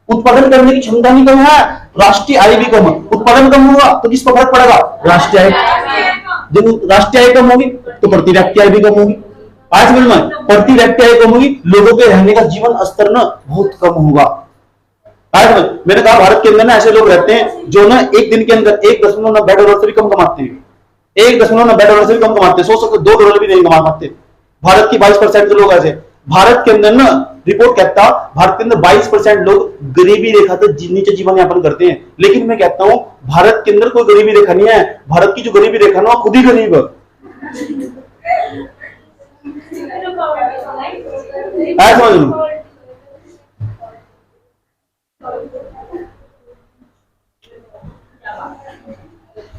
उत्पादन करने की क्षमता नहीं कम है, राष्ट्रीय आय भी कम है। उत्पादन कम होगा तो किस पर फर्क पड़ेगा, राष्ट्रीय आय। जब राष्ट्रीय आय कम होगी तो प्रति व्यक्ति आय भी कम होगी। आज समझ में, प्रति व्यक्ति आय कम होगी, लोगों के रहने का जीवन स्तर ना बहुत कम होगा। आज मैंने कहा भारत के अंदर ना ऐसे लोग रहते हैं जो ना एक दिन के अंदर $1.90 से भी कम कमाते हैं। $1.90 से भी कम कमाते हैं, $2 भी नहीं कमा पाते। भारत की 22% लोग ऐसे। भारत के अंदर ना रिपोर्ट कहता भारत के अंदर 22% लोग गरीबी रेखा से नीचे जीवन यापन करते हैं। लेकिन मैं कहता हूं भारत के अंदर कोई गरीबी रेखा नहीं है। भारत की जो गरीबी रेखा ना खुद ही गरीब है। समझ लो,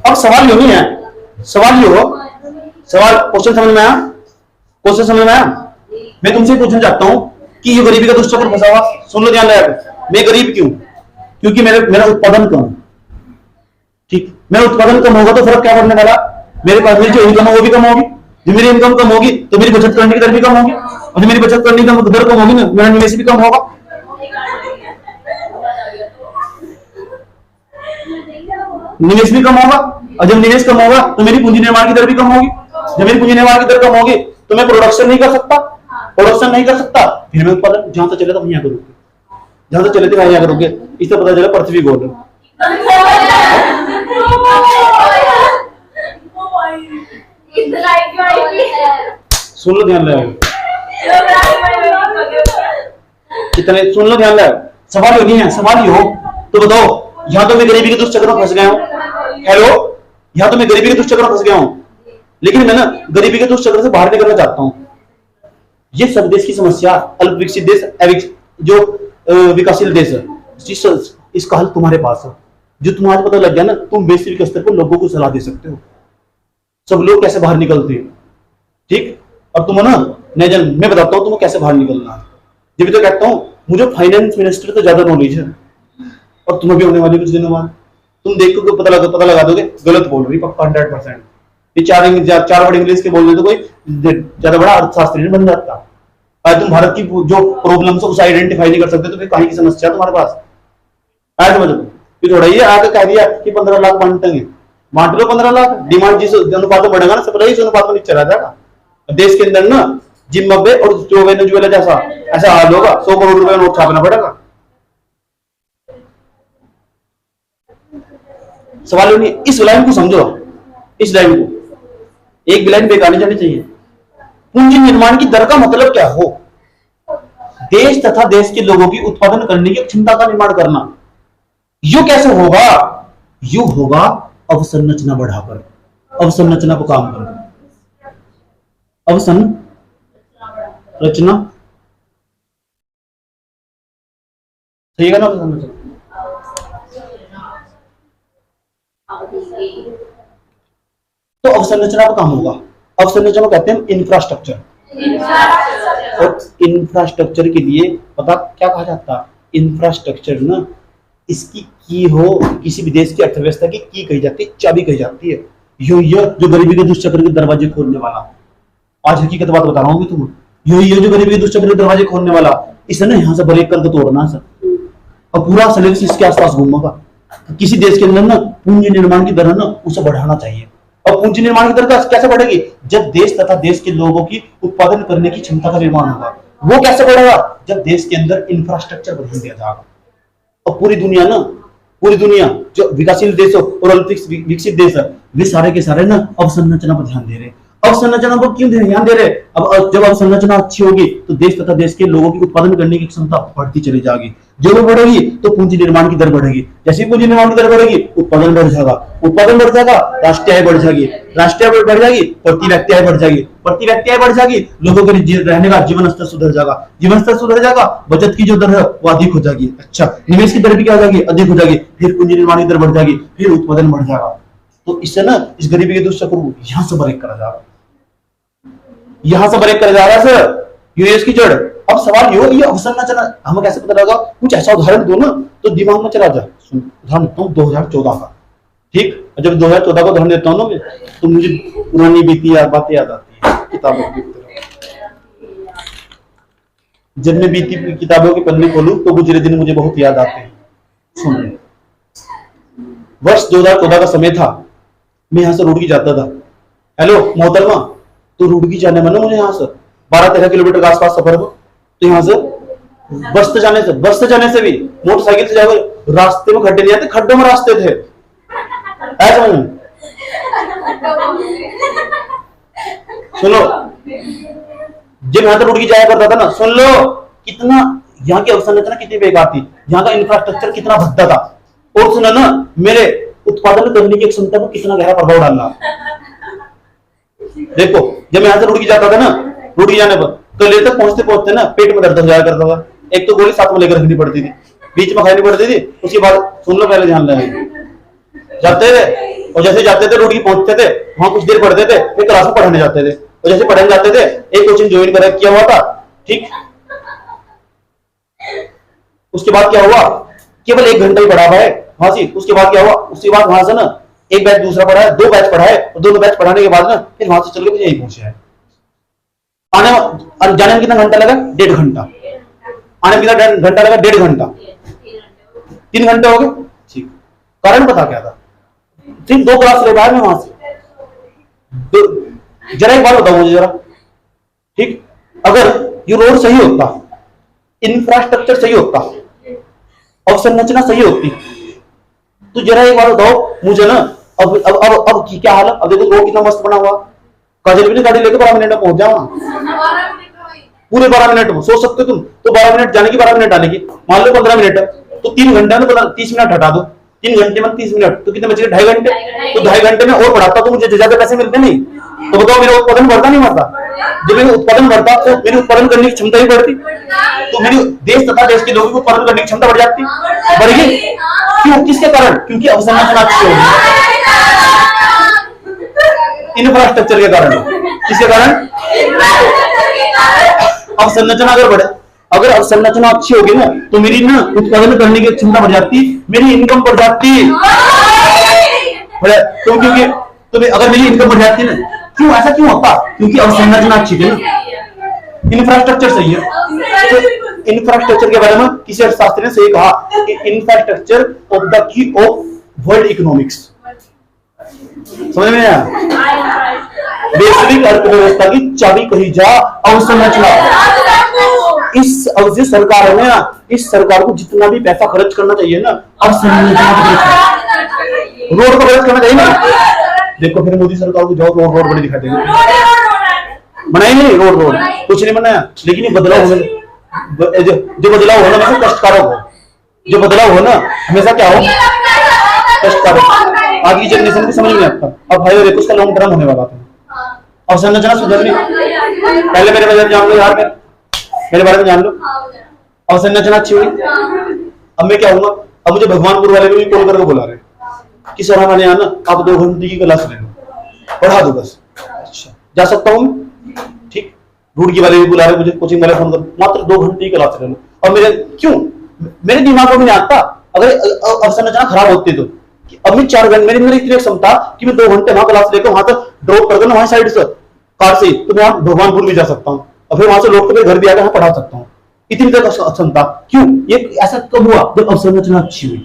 अब सवाल ये नहीं है, सवाल ये हो, सवाल क्वेश्चन समझ में आया, क्वेश्चन समझ में आया। मैं तुमसे पूछना चाहता हूं कि ये गरीबी का दुष्चक्र फंसा हुआ, सुन लो ध्यान लगाकर। मैं गरीब क्यों, क्योंकि मेरा उत्पादन कम। ठीक, मेरा उत्पादन कम होगा तो फर्क क्या पड़ने वाला, मेरे पास मेरी जो इनकम है वो भी कम होगी। जब मेरी इनकम कम होगी तो मेरी बचत करने की दर भी कम होगी, और जब मेरी बचत करने की दर कम होगी ना, मेरा निवेश भी कम होगा। निवेश भी कम होगा, और जब निवेश कम होगा तो मेरी पूंजी निर्माण की दर भी कम होगी। जब मेरी पूंजी निर्माण की दर कम होगी तो मैं प्रोडक्शन नहीं कर सकता, प्रोडक्शन नहीं कर सकता, फिर मैं उत्पादन जहां से चले तो वहीं करूंगी, जहां से चले थे वहीं करोगे। इससे पता चला पृथ्वी गोल है। सुन लो, ध्यान लगाओ, कितने सुन लो, ध्यान लगाओ। सवाल हो नहीं है, सवाल ही हो तो बताओ, यहाँ तो मैं गरीबी के दुष्चक्र में फंस गया हूँ। हेलो, यहाँ तो मैं गरीबी के दुष्चक्र में फंस गया हूँ, लेकिन मैं ना गरीबी के दुष्चक्र से बाहर निकलना चाहता हूँ। ये सब देश की समस्या, अल्प विकसित देश, जो विकासशील देश है, इसका हल तुम्हारे पास है। जो तुम्हें आज पता लग गया ना, तुम वैश्विक स्तर पर लोगों को सलाह दे सकते हो, सब लोग कैसे बाहर निकलते हैं। ठीक, अब तुम ना मैं बताता हूँ तुम्हें कैसे बाहर निकलना है। जब भी तो कहता हूँ मुझे फाइनेंस मिनिस्टर तो ज्यादा नॉलेज है, और तुम्हें भी होने वाली कुछ दिनों बाद तुम देखो पता लगा दोगे गलत बोल रही पक्का 100%। ये चार वर्ड इंग्लिश के बोल दे तो कोई ज्यादा बड़ा अर्थशास्त्री नहीं बन जाता। आज तुम भारत की जो प्रॉब्लम्स उसे आइडेंटिफाई नहीं कर सकते तो फिर कहीं की समस्या तुम्हारे पास। आज समझो, फिर थोड़ा ये आगे कह दिया कि 15 लाख बांटेंगे, बांट लो 15 लाख, डिमांड जिस अनुपात में बढ़ेगा ना सब इस अनुपात में नीचे चला जाएगा। देश के अंदर ना जिम्बाब्वे और जो वेनेजुएला जैसा ऐसा हाल होगा, 100 करोड़ रुपए नोट छापना पड़ेगा। सवाल नहीं, इस लाइन को समझो, इस लाइन को एक लाइन बेकार नहीं जानी चाहिए। पूंजी निर्माण की दर का मतलब क्या हो? देश तथा देश के लोगों की उत्पादन करने की क्षमता का निर्माण करना। यू कैसे होगा? यू होगा अवसंरचना बढ़ाकर, अवसंरचना को काम करना, अवसंरचना सही है ना? अवसंरचना तो अवसंरचना का काम होगा। अवसंरचना कहते हैं इंफ्रास्ट्रक्चर, और इंफ्रास्ट्रक्चर के लिए पता क्या कहा जाता है? इंफ्रास्ट्रक्चर ना इसकी की हो, किसी भी देश की अर्थव्यवस्था की कही जाती है, चाबी कही जाती है। ये जो गरीबी के दुष्चक्र के दरवाजे खोलने वाला, आज हकीकत बात बता रहा हूँ तुम, ये जो गरीबी के दुष्चक्र के दरवाजे खोलने वाला, इसे ना यहाँ से ब्रेक करके तोड़ना सर, और पूरा सिलेबस इसके आसपास घूमेगा। किसी देश के अंदर ना पूंजी निर्माण की दर ना उसे बढ़ाना चाहिए। और पूंजी निर्माण की दर कैसे बढ़ेगी? जब देश तथा देश के लोगों की उत्पादन करने की क्षमता का निर्माण होगा। वो कैसे बढ़ेगा? जब देश के अंदर इंफ्रास्ट्रक्चर बढ़ा दिया जाएगा। और पूरी दुनिया जो विकासशील देश और अल्प विकसित देश है, वे सारे के सारे ना अवसंरचना पर ध्यान दे रहे हैं। अवसंरचना पर क्यों ध्यान दे रहे? अब जब अवसंरचना अच्छी होगी तो देश तथा देश के लोगों की उत्पादन करने की क्षमता बढ़ती चली जाएगी। जो वो बढ़ेगी तो पूंजी निर्माण की दर बढ़ेगी। जैसे पूंजी निर्माण की दर बढ़ेगी उत्पादन बढ़ जाएगा, उत्पादन बढ़ जाएगा, राष्ट्रीय आय बढ़ जाएगी, राष्ट्रीय आय बढ़ जाएगी, प्रति व्यक्ति आय बढ़ जाएगी, प्रति व्यक्ति आय बढ़ जाएगी, लोगों के रहने का जीवन स्तर सुधर जाएगा, जीवन स्तर सुधर जाएगा, बचत की जो दर है वो अधिक हो जाएगी। अच्छा, निवेश की दर भी क्या हो जाएगी? अधिक हो जाएगी, फिर पूंजी निर्माण की दर बढ़ जाएगी, फिर उत्पादन बढ़ जाएगा। तो इससे ना इस गरीबी के दुष्चक्र को यहां से ब्रेक करा जाएगा, यहां से ब्रेक कर जा रहा है सर, यूएस की जड़। अब सवाल ये अवसंरचना हमें कैसे पता लगा? कुछ ऐसा उदाहरण दो ना तो दिमाग में चला जाए। उदाहरण देता हूं 2014 का, ठीक? जब 2014 का उदाहरण देता हूं ना तो मुझे पुरानी बीती बातें याद आती है किताबों की तरह। जब मैं बीती किताबों के पन्ने खोलूं तो गुजरे दिन मुझे बहुत याद आते हैं। सुनिए, वर्ष 2014 का समय था, मैं यहां से रुड़की जाता था। हेलो मोहतरमा, तो रुड़की जाने में ना मुझे यहाँ से 12-13 किलोमीटर के आसपास सफर हो, तो यहाँ से बस से जाने से भी मोटरसाइकिल से जाओगे, रास्ते में खड्डे नहीं आते, खड्डों में रास्ते थे। ऐसा सुनो, जब यहाँ से रुड़की जाया करता था ना, सुन लो कितना यहाँ की अवसंरचना कितनी बेकार थी, यहाँ का इंफ्रास्ट्रक्चर कितना भद्दा था, और सुना ना मेरे उत्पादन करने की क्षमता पर कितना गहरा प्रभाव डालना। देखो जब मैं यहाँ से रुड़की जाता था ना, रुड़की जाने पर कल तक पहुंचते ना पेट में दर्द हो जाया करता था। एक तो गोली साथ में लेकर रखनी पड़ती थी, बीच में खानी पड़ती थी। उसके बाद सुन लो, पहले ध्यान लगाए, जाते थे और जैसे जाते थे रुड़की पहुंचते थे, वहां कुछ देर पढ़ते थे, फिर क्लास में पढ़ाने जाते थे, और जैसे पढ़ाने जाते थे एक कोचिंग ज्वाइन किया हुआ था, ठीक? उसके बाद क्या हुआ? केवल 1 घंटा ही पढ़ा है वहां से। उसके बाद क्या हुआ? उसके बाद वहां से ना एक बैच दूसरा पढ़ा है, 2 बैच पढ़ाए, और दोनों बैच पढ़ाने के बाद ना फिर वहां से चल के मुझे यही पहुंचे है। जाने में कितना घंटा लगा? 1.5 घंटा। आने में कितना घंटा लगा? 1.5 घंटा। 3 घंटे हो गए, ठीक। कारण पता क्या था? सिर्फ 2 क्लास ले पाया मैं वहां से। जरा एक बात बताओ मुझे जरा, ठीक, अगर ये रोड सही होता, इंफ्रास्ट्रक्चर सही होता, अवसंरचना सही होती, तो जरा एक बात बताओ मुझे ना, अब क्या हाल है? अब देखो रोड कितना मस्त बना हुआ, काजल भी गाड़ी लेके 12 मिनट में पहुंच जाओ, पूरे 12 मिनट में। सोच सकते हो तुम, तो 12 मिनट जाने की 12 मिनट आने की, मान लो 15 मिनट है, तो 3 घंटे में 30 मिनट हटा दो, 3 घंटे में 30 मिनट, तो कितने बचे? 2.5 घंटे। तो 2.5 घंटे में और बढ़ाता तो मुझे ज्यादा पैसे मिलते नहीं, तो बताओ मेरा उत्पादन बढ़ता नहीं बढ़ता? जब मेरा उत्पादन बढ़ता तो मेरी उत्पादन करने की क्षमता ही बढ़ती, तो मेरी देश तथा देश के लोगों को उत्पादन करने की क्षमता बढ़ जाती, बढ़ेगी। क्यों? किसके कारण? क्योंकि अवसंरचना अच्छी होगी, इंफ्रास्ट्रक्चर के कारण। किसके कारण? अवसंरचना अगर बढ़े, अगर अवसंरचना अच्छी होगी ना, तो मेरी ना उत्पादन करने की क्षमता बढ़ जाती, मेरी इनकम बढ़ जाती। तो क्योंकि तो अगर मेरी इनकम बढ़ जाती ना, क्यों ऐसा क्यों होता? क्योंकि अवसंरचना अच्छी थी ना, इंफ्रास्ट्रक्चर सही है। तो इंफ्रास्ट्रक्चर के बारे में किसी अर्थशास्त्री ने सही कहा कि infrastructure of the key of world economics. समझ में आया? वैश्विक अर्थव्यवस्था की चाबी कही जा अवसंरचना। इस अवधि सरकार है ना, इस सरकार को जितना भी पैसा खर्च करना चाहिए ना, अवसंरचना पर रोड पर खर्च करना चाहिए ना। देखो फिर मोदी सरकार को जाओ, रोड बड़ी दिखा देंगे, बनाई नहीं रोड कुछ नहीं बनाया, लेकिन ये बदलाव होने, जो बदलाव होना हमेशा कष्टकारक हो, जो बदलाव हो ना हमेशा क्या हो? कष्टकारक। आज की जनरेशन को समझ नहीं आता। अब भाई देखो उसका लॉन्ग टर्म होने वाला था, अवसंरचना सुधरनी। पहले मेरे बारे में जान लो यार, मेरे बारे में जान लो, अवसंरचना अच्छी हुई। अब मैं क्या हूँ, अब मुझे भगवानपुर वाले भी कॉल करके बुला रहे कि सर हमारे यहाँ ना आप 2 घंटे की क्लास ले लो, पढ़ा दो बस। अच्छा जा सकता हूँ मैं, ठीक। रुड़की वाले भी बुला रहे मुझे, कोचिंग वाले फोन कर, मात्र 2 घंटे की क्लास ले लो। और मेरे क्यों, मेरे दिमाग में नहीं आता अगर अवसंरचना खराब होती तो। अब मैं 4 घंटे, मेरी इतनी क्षमता कि मैं 2 घंटे वहां क्लास लेकर वहां तक ड्रॉप कर देना, वहां साइड से कार से, तो मैं भगवानपुर भी जा सकता हूँ, और फिर वहां से लौट कर घर भी आकर पढ़ा सकता हूँ। इतनी तक क्षमता क्यों? ये ऐसा कब हुआ? जब अवसंरचना अच्छी हुई।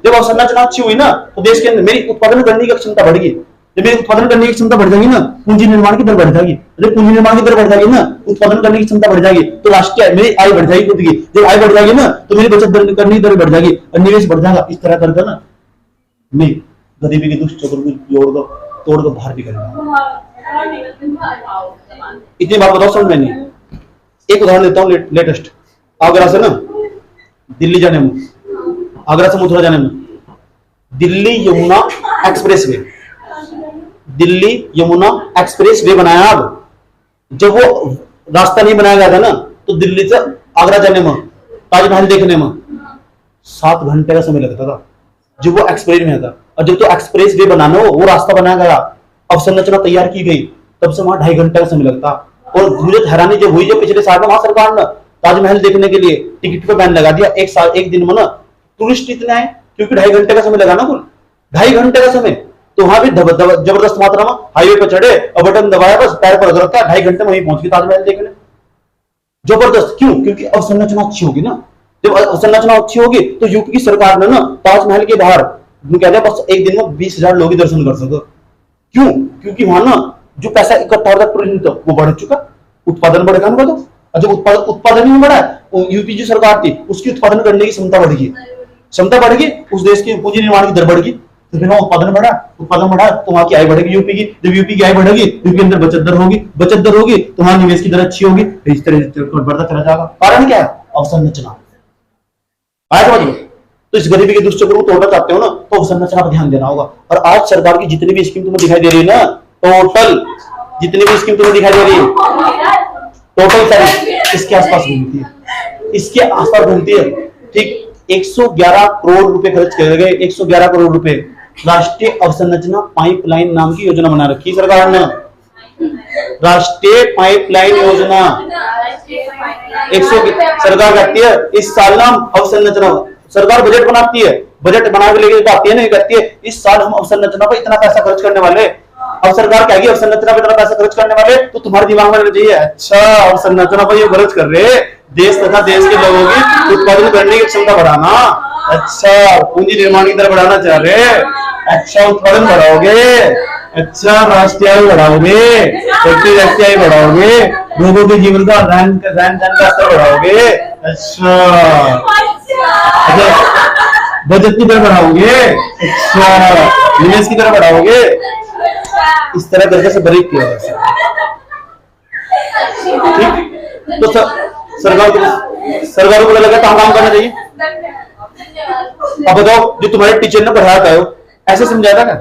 जब अवसंरचना अच्छी हुई ना, तो देश के अंदर मेरी उत्पादन करने की क्षमता बढ़ गई। जब मेरी उत्पादन करने की क्षमता बढ़ जाएगी ना, पूंजी निर्माण की दर बढ़ जाएगी। जब पूंजी निर्माण की दर बढ़ जाएगी ना, उत्पादन करने की क्षमता बढ़ जाएगी, तो राष्ट्रीय मेरी आय बढ़ जाएगी खुद की। जब आय बढ़ जाएगी ना, तो मेरी बचत करने की दर बढ़ जाएगी और निवेश बढ़ जाएगा। इस तरह करके ना मैं गरीबी के दुष्ट चक्र को तोड़ कर बाहर निकलूंगा। इतनी बात बताओ समझ में नहीं। एक उदाहरण देता हूँ लेटेस्ट। आगरा से ना दिल्ली जाने में, आगरा से मथुरा जाने में, Delhi Yamuna express way, Delhi Yamuna express way बनाया। अब जब वो रास्ता नहीं बनाया गया था ना, तो दिल्ली से आगरा जाने में, ताजमहल देखने में 7 घंटे का समय लगता था, जब वो एक्सप्रेस में था। और जब तो एक्सप्रेस वे बनाना हो, वो रास्ता बनाया गया, अवसंरचना तैयार की गई, तब से वहां 2.5 घंटे का समय लगता। और मुझे हैरानी जब हुई, जब पिछले साल में वहां सरकार ने ताजमहल देखने के लिए टिकट पे बैन लगा दिया। एक दिन में ना टूरिस्ट इतने आए, क्योंकि 2.5 घंटे का समय लगा ना, कुल 2.5 घंटे का समय। तो वहां भी जबरदस्त मात्रा में हाईवे पर चढ़े और बटन दबाया, बस पैर पर रख रखा, 2.5 घंटे में वहीं पहुंच गए ताजमहल देखने। जबरदस्त। क्यों? क्योंकि अवसंरचना अच्छी होगी ना। जब अवसंरचना अच्छी होगी तो यूपी की सरकार ने ना ताजमहल के बाहर कहते हैं बस एक दिन में 20,000 लोग ही दर्शन कर सको। क्यों? क्योंकि वहां ना जो पैसा इकट्ठा होता टूरिज्म वो बढ़ चुका, उत्पादन बढ़ेगा ना। तो जब उत्पादन ही बढ़ा, यूपी जो सरकार थी उसकी उत्पादन करने की क्षमता बढ़ गई, क्षमता बढ़ गई, उस देश की पूंजी निर्माण की दर बढ़ गई, तो फिर वहां उत्पादन बढ़ा तो वहां की आय बढ़ेगी यूपी की। जब यूपी की आय बढ़ेगी, यूपी के अंदर बचत दर होगी, बचत दर होगी तो वहां निवेश की दर अच्छी होगी, इस तरह बढ़ता चला जाएगा। कारण क्या है? अवसंरचना। आया समझ में? तो इस गरीबी के दुष्चक्र को तोड़ना चाहते हो ना, तो अवसंरचना पर ध्यान देना होगा। और आज सरकार की जितनी भी स्कीम तुम्हें दिखाई दे रही है ना, टोटल जितनी भी स्कीम तुम्हें दिखाई दे रही है, टोटल सारी इसके आसपास घूमती है, इसके आसपास घूमती है। ठीक 111 करोड़ रुपए खर्च किए गए, 111 करोड़ रुपए राष्ट्रीय अवसंरचना पाइपलाइन नाम की योजना बना रखी सरकार ने। राष्ट्रीय पाइपलाइन योजना सरकार कहती है इस साल ना हम अवसंरचना, सरकार बजट बनाती है, बजट बना के लेके आती है ना, कहती है इस साल हम अवसंरचना पर इतना पैसा खर्च करने वाले। अब सरकार कहेगी अवसंरचना पर इतना पैसा खर्च करने वाले, तो तुम्हारे दिमाग में रहना चाहिए अच्छा अवसंरचना पर ये खर्च कर रहे, देश तथा देश के लोगों की उत्पादन करने की क्षमता बढ़ाना, अच्छा, पूंजी निर्माण की तरफ बढ़ाना चाह रहे हैं। अच्छा, उत्पादन बढ़ाओगे। अच्छा, राष्ट्रीय आय बढ़ाओगे, व्यक्ति आय बढ़ाओगे, लोगों के जीवन का रहन का स्तर बढ़ाओगे। अच्छा, बजट की तरफ बढ़ाओगे। अच्छा, निवेश की तरफ बढ़ाओगे। इस तरह करके से ब्रेक किया जा सकता है। ठीक, तो सरकार को लगा काम करना चाहिए। अब बताओ, जो तुम्हारे टीचर ने पढ़ाया था ऐसे समझाया था क्या?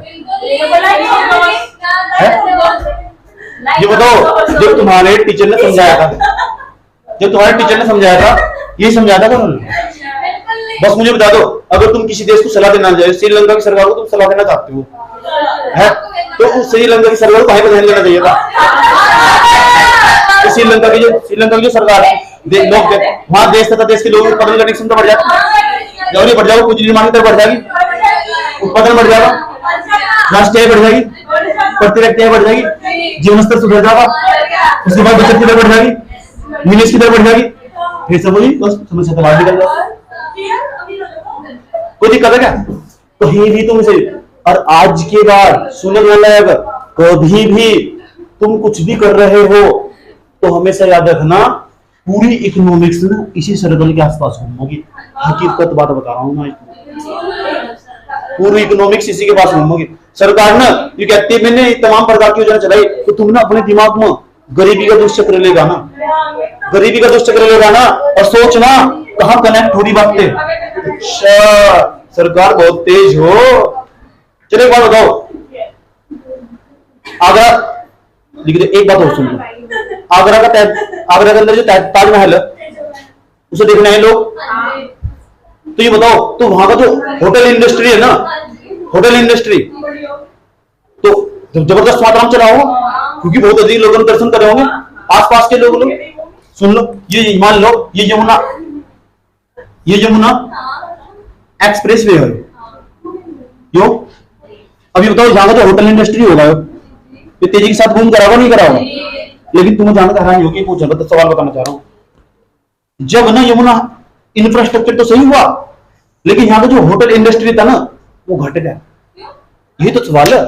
ये बताओ, जब तुम्हारे टीचर ने समझाया था, ये समझाया था उन्होंने? बस मुझे बता दो, अगर तुम किसी देश को सलाह देना चाहे, श्रीलंका की सरकार को तुम सलाह देना चाहते हो, है तो उस श्रीलंका की सरकार को भाई बधाई लेना चाहिए था। तो श्रीलंका की जो सरकार है, लोग वहां देश तथा देश के लोगों उत्पादन करने की क्षमता बढ़ जाती, जब बढ़ जाओ, पूंजी निर्माण की तरफ बढ़ जाएगी, उत्पादन बढ़ जाएगा, राष्ट्रीय आय बढ़ जाएगी, प्रति व्यक्ति आय बढ़ जाएगी, जीवन स्तर सुधर जाएगा, उसके बाद बचत की दर बढ़ जाएगी, निवेश की दर बढ़ जाएगी, फिर सब बस समस्या तो बाहर निकल जाएगी। कोई दिक्कत है क्या? कहीं भी तुमसे, और आज के बाद सुनने वाला है, अगर कभी भी तुम कुछ भी कर रहे हो तो हमेशा याद रखना, पूरी इकोनॉमिक्स ना इसी सर्कल के आसपास घूमोगी। हकीकत बात बता रहा हूं मैं, पूरी इकोनॉमिक्स इसी के पास घूमोगी। सरकार ना ये कहती है मैंने तमाम प्रकार की योजना चलाई, तो तुम ना अपने दिमाग में गरीबी का दुष्चक्र लेगा ना, और सोचना कहां कनेक्ट हो रही बातें। अच्छा, सरकार बहुत तेज हो। चलो एक बात बताओ, आगरा, एक बात और सुन लो, आगरा के अंदर जो ताजमहल है उसे देखने आए लोग, तो ये बताओ, तो वहां का जो होटल इंडस्ट्री है ना, तो जबरदस्त मात्रा में चला होगा, क्योंकि बहुत अधिक लोगों ने दर्शन करे होंगे, आसपास के लोग। सुन लो, ये मान लो ये यमुना एक्सप्रेस वे है, यो अभी बताओ, यहाँ का जो होटल इंडस्ट्री होगा ये तेजी के साथ बूम कराओगा नहीं कराओगा? लेकिन तुम्हें जानकर हैरानी होगी, कुछ सवाल बताना चाह रहा हूं, जब ना यमुना इंफ्रास्ट्रक्चर तो सही हुआ, लेकिन यहाँ का जो होटल इंडस्ट्री था ना वो घट गया। ये तो सवाल है,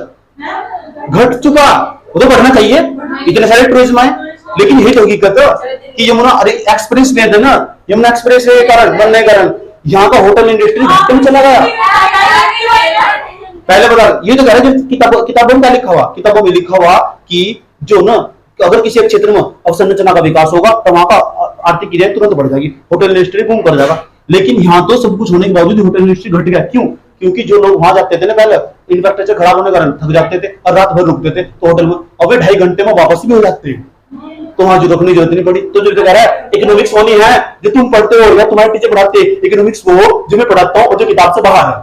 घट चुका, वो तो बढ़ना चाहिए, इतने सारे टूरिज्म आए, लेकिन ये तो हकीकत है कि यमुना एक्सप्रेस वे था ना, यमुना एक्सप्रेस वे के कारण बनने के कारण यहाँ का होटल इंडस्ट्री घटते में चला गया। पहले बता, ये तो कह रहे किताबों में लिखा हुआ कि जो ना, अगर किसी क्षेत्र में अवसंरचना का विकास होगा तो वहां का आर्थिक क्रिया तुरंत बढ़ जाएगी, होटल इंडस्ट्री बूम कर जाएगा। लेकिन यहाँ तो सब कुछ होने के बावजूद होटल इंडस्ट्री घट गया। क्यों? क्योंकि जो लोग वहां जाते थे ना, पहले इंफ्रास्ट्रक्चर खराब होने के कारण थक जाते थे और रात भर रुकते थे, तो होटल में अब 2.5 घंटे में वापस भी हो जाते हैं, तो वहां जो रुकने की जरूरत नहीं पड़ी। तो जो कह रहा है इकोनॉमिक्स होनी है जो तुम पढ़ते हो या तुम्हारे टीचर पढ़ाते, इकोनॉमिक्स वो जो मैं पढ़ाता हूँ और जो किताब से बाहर है।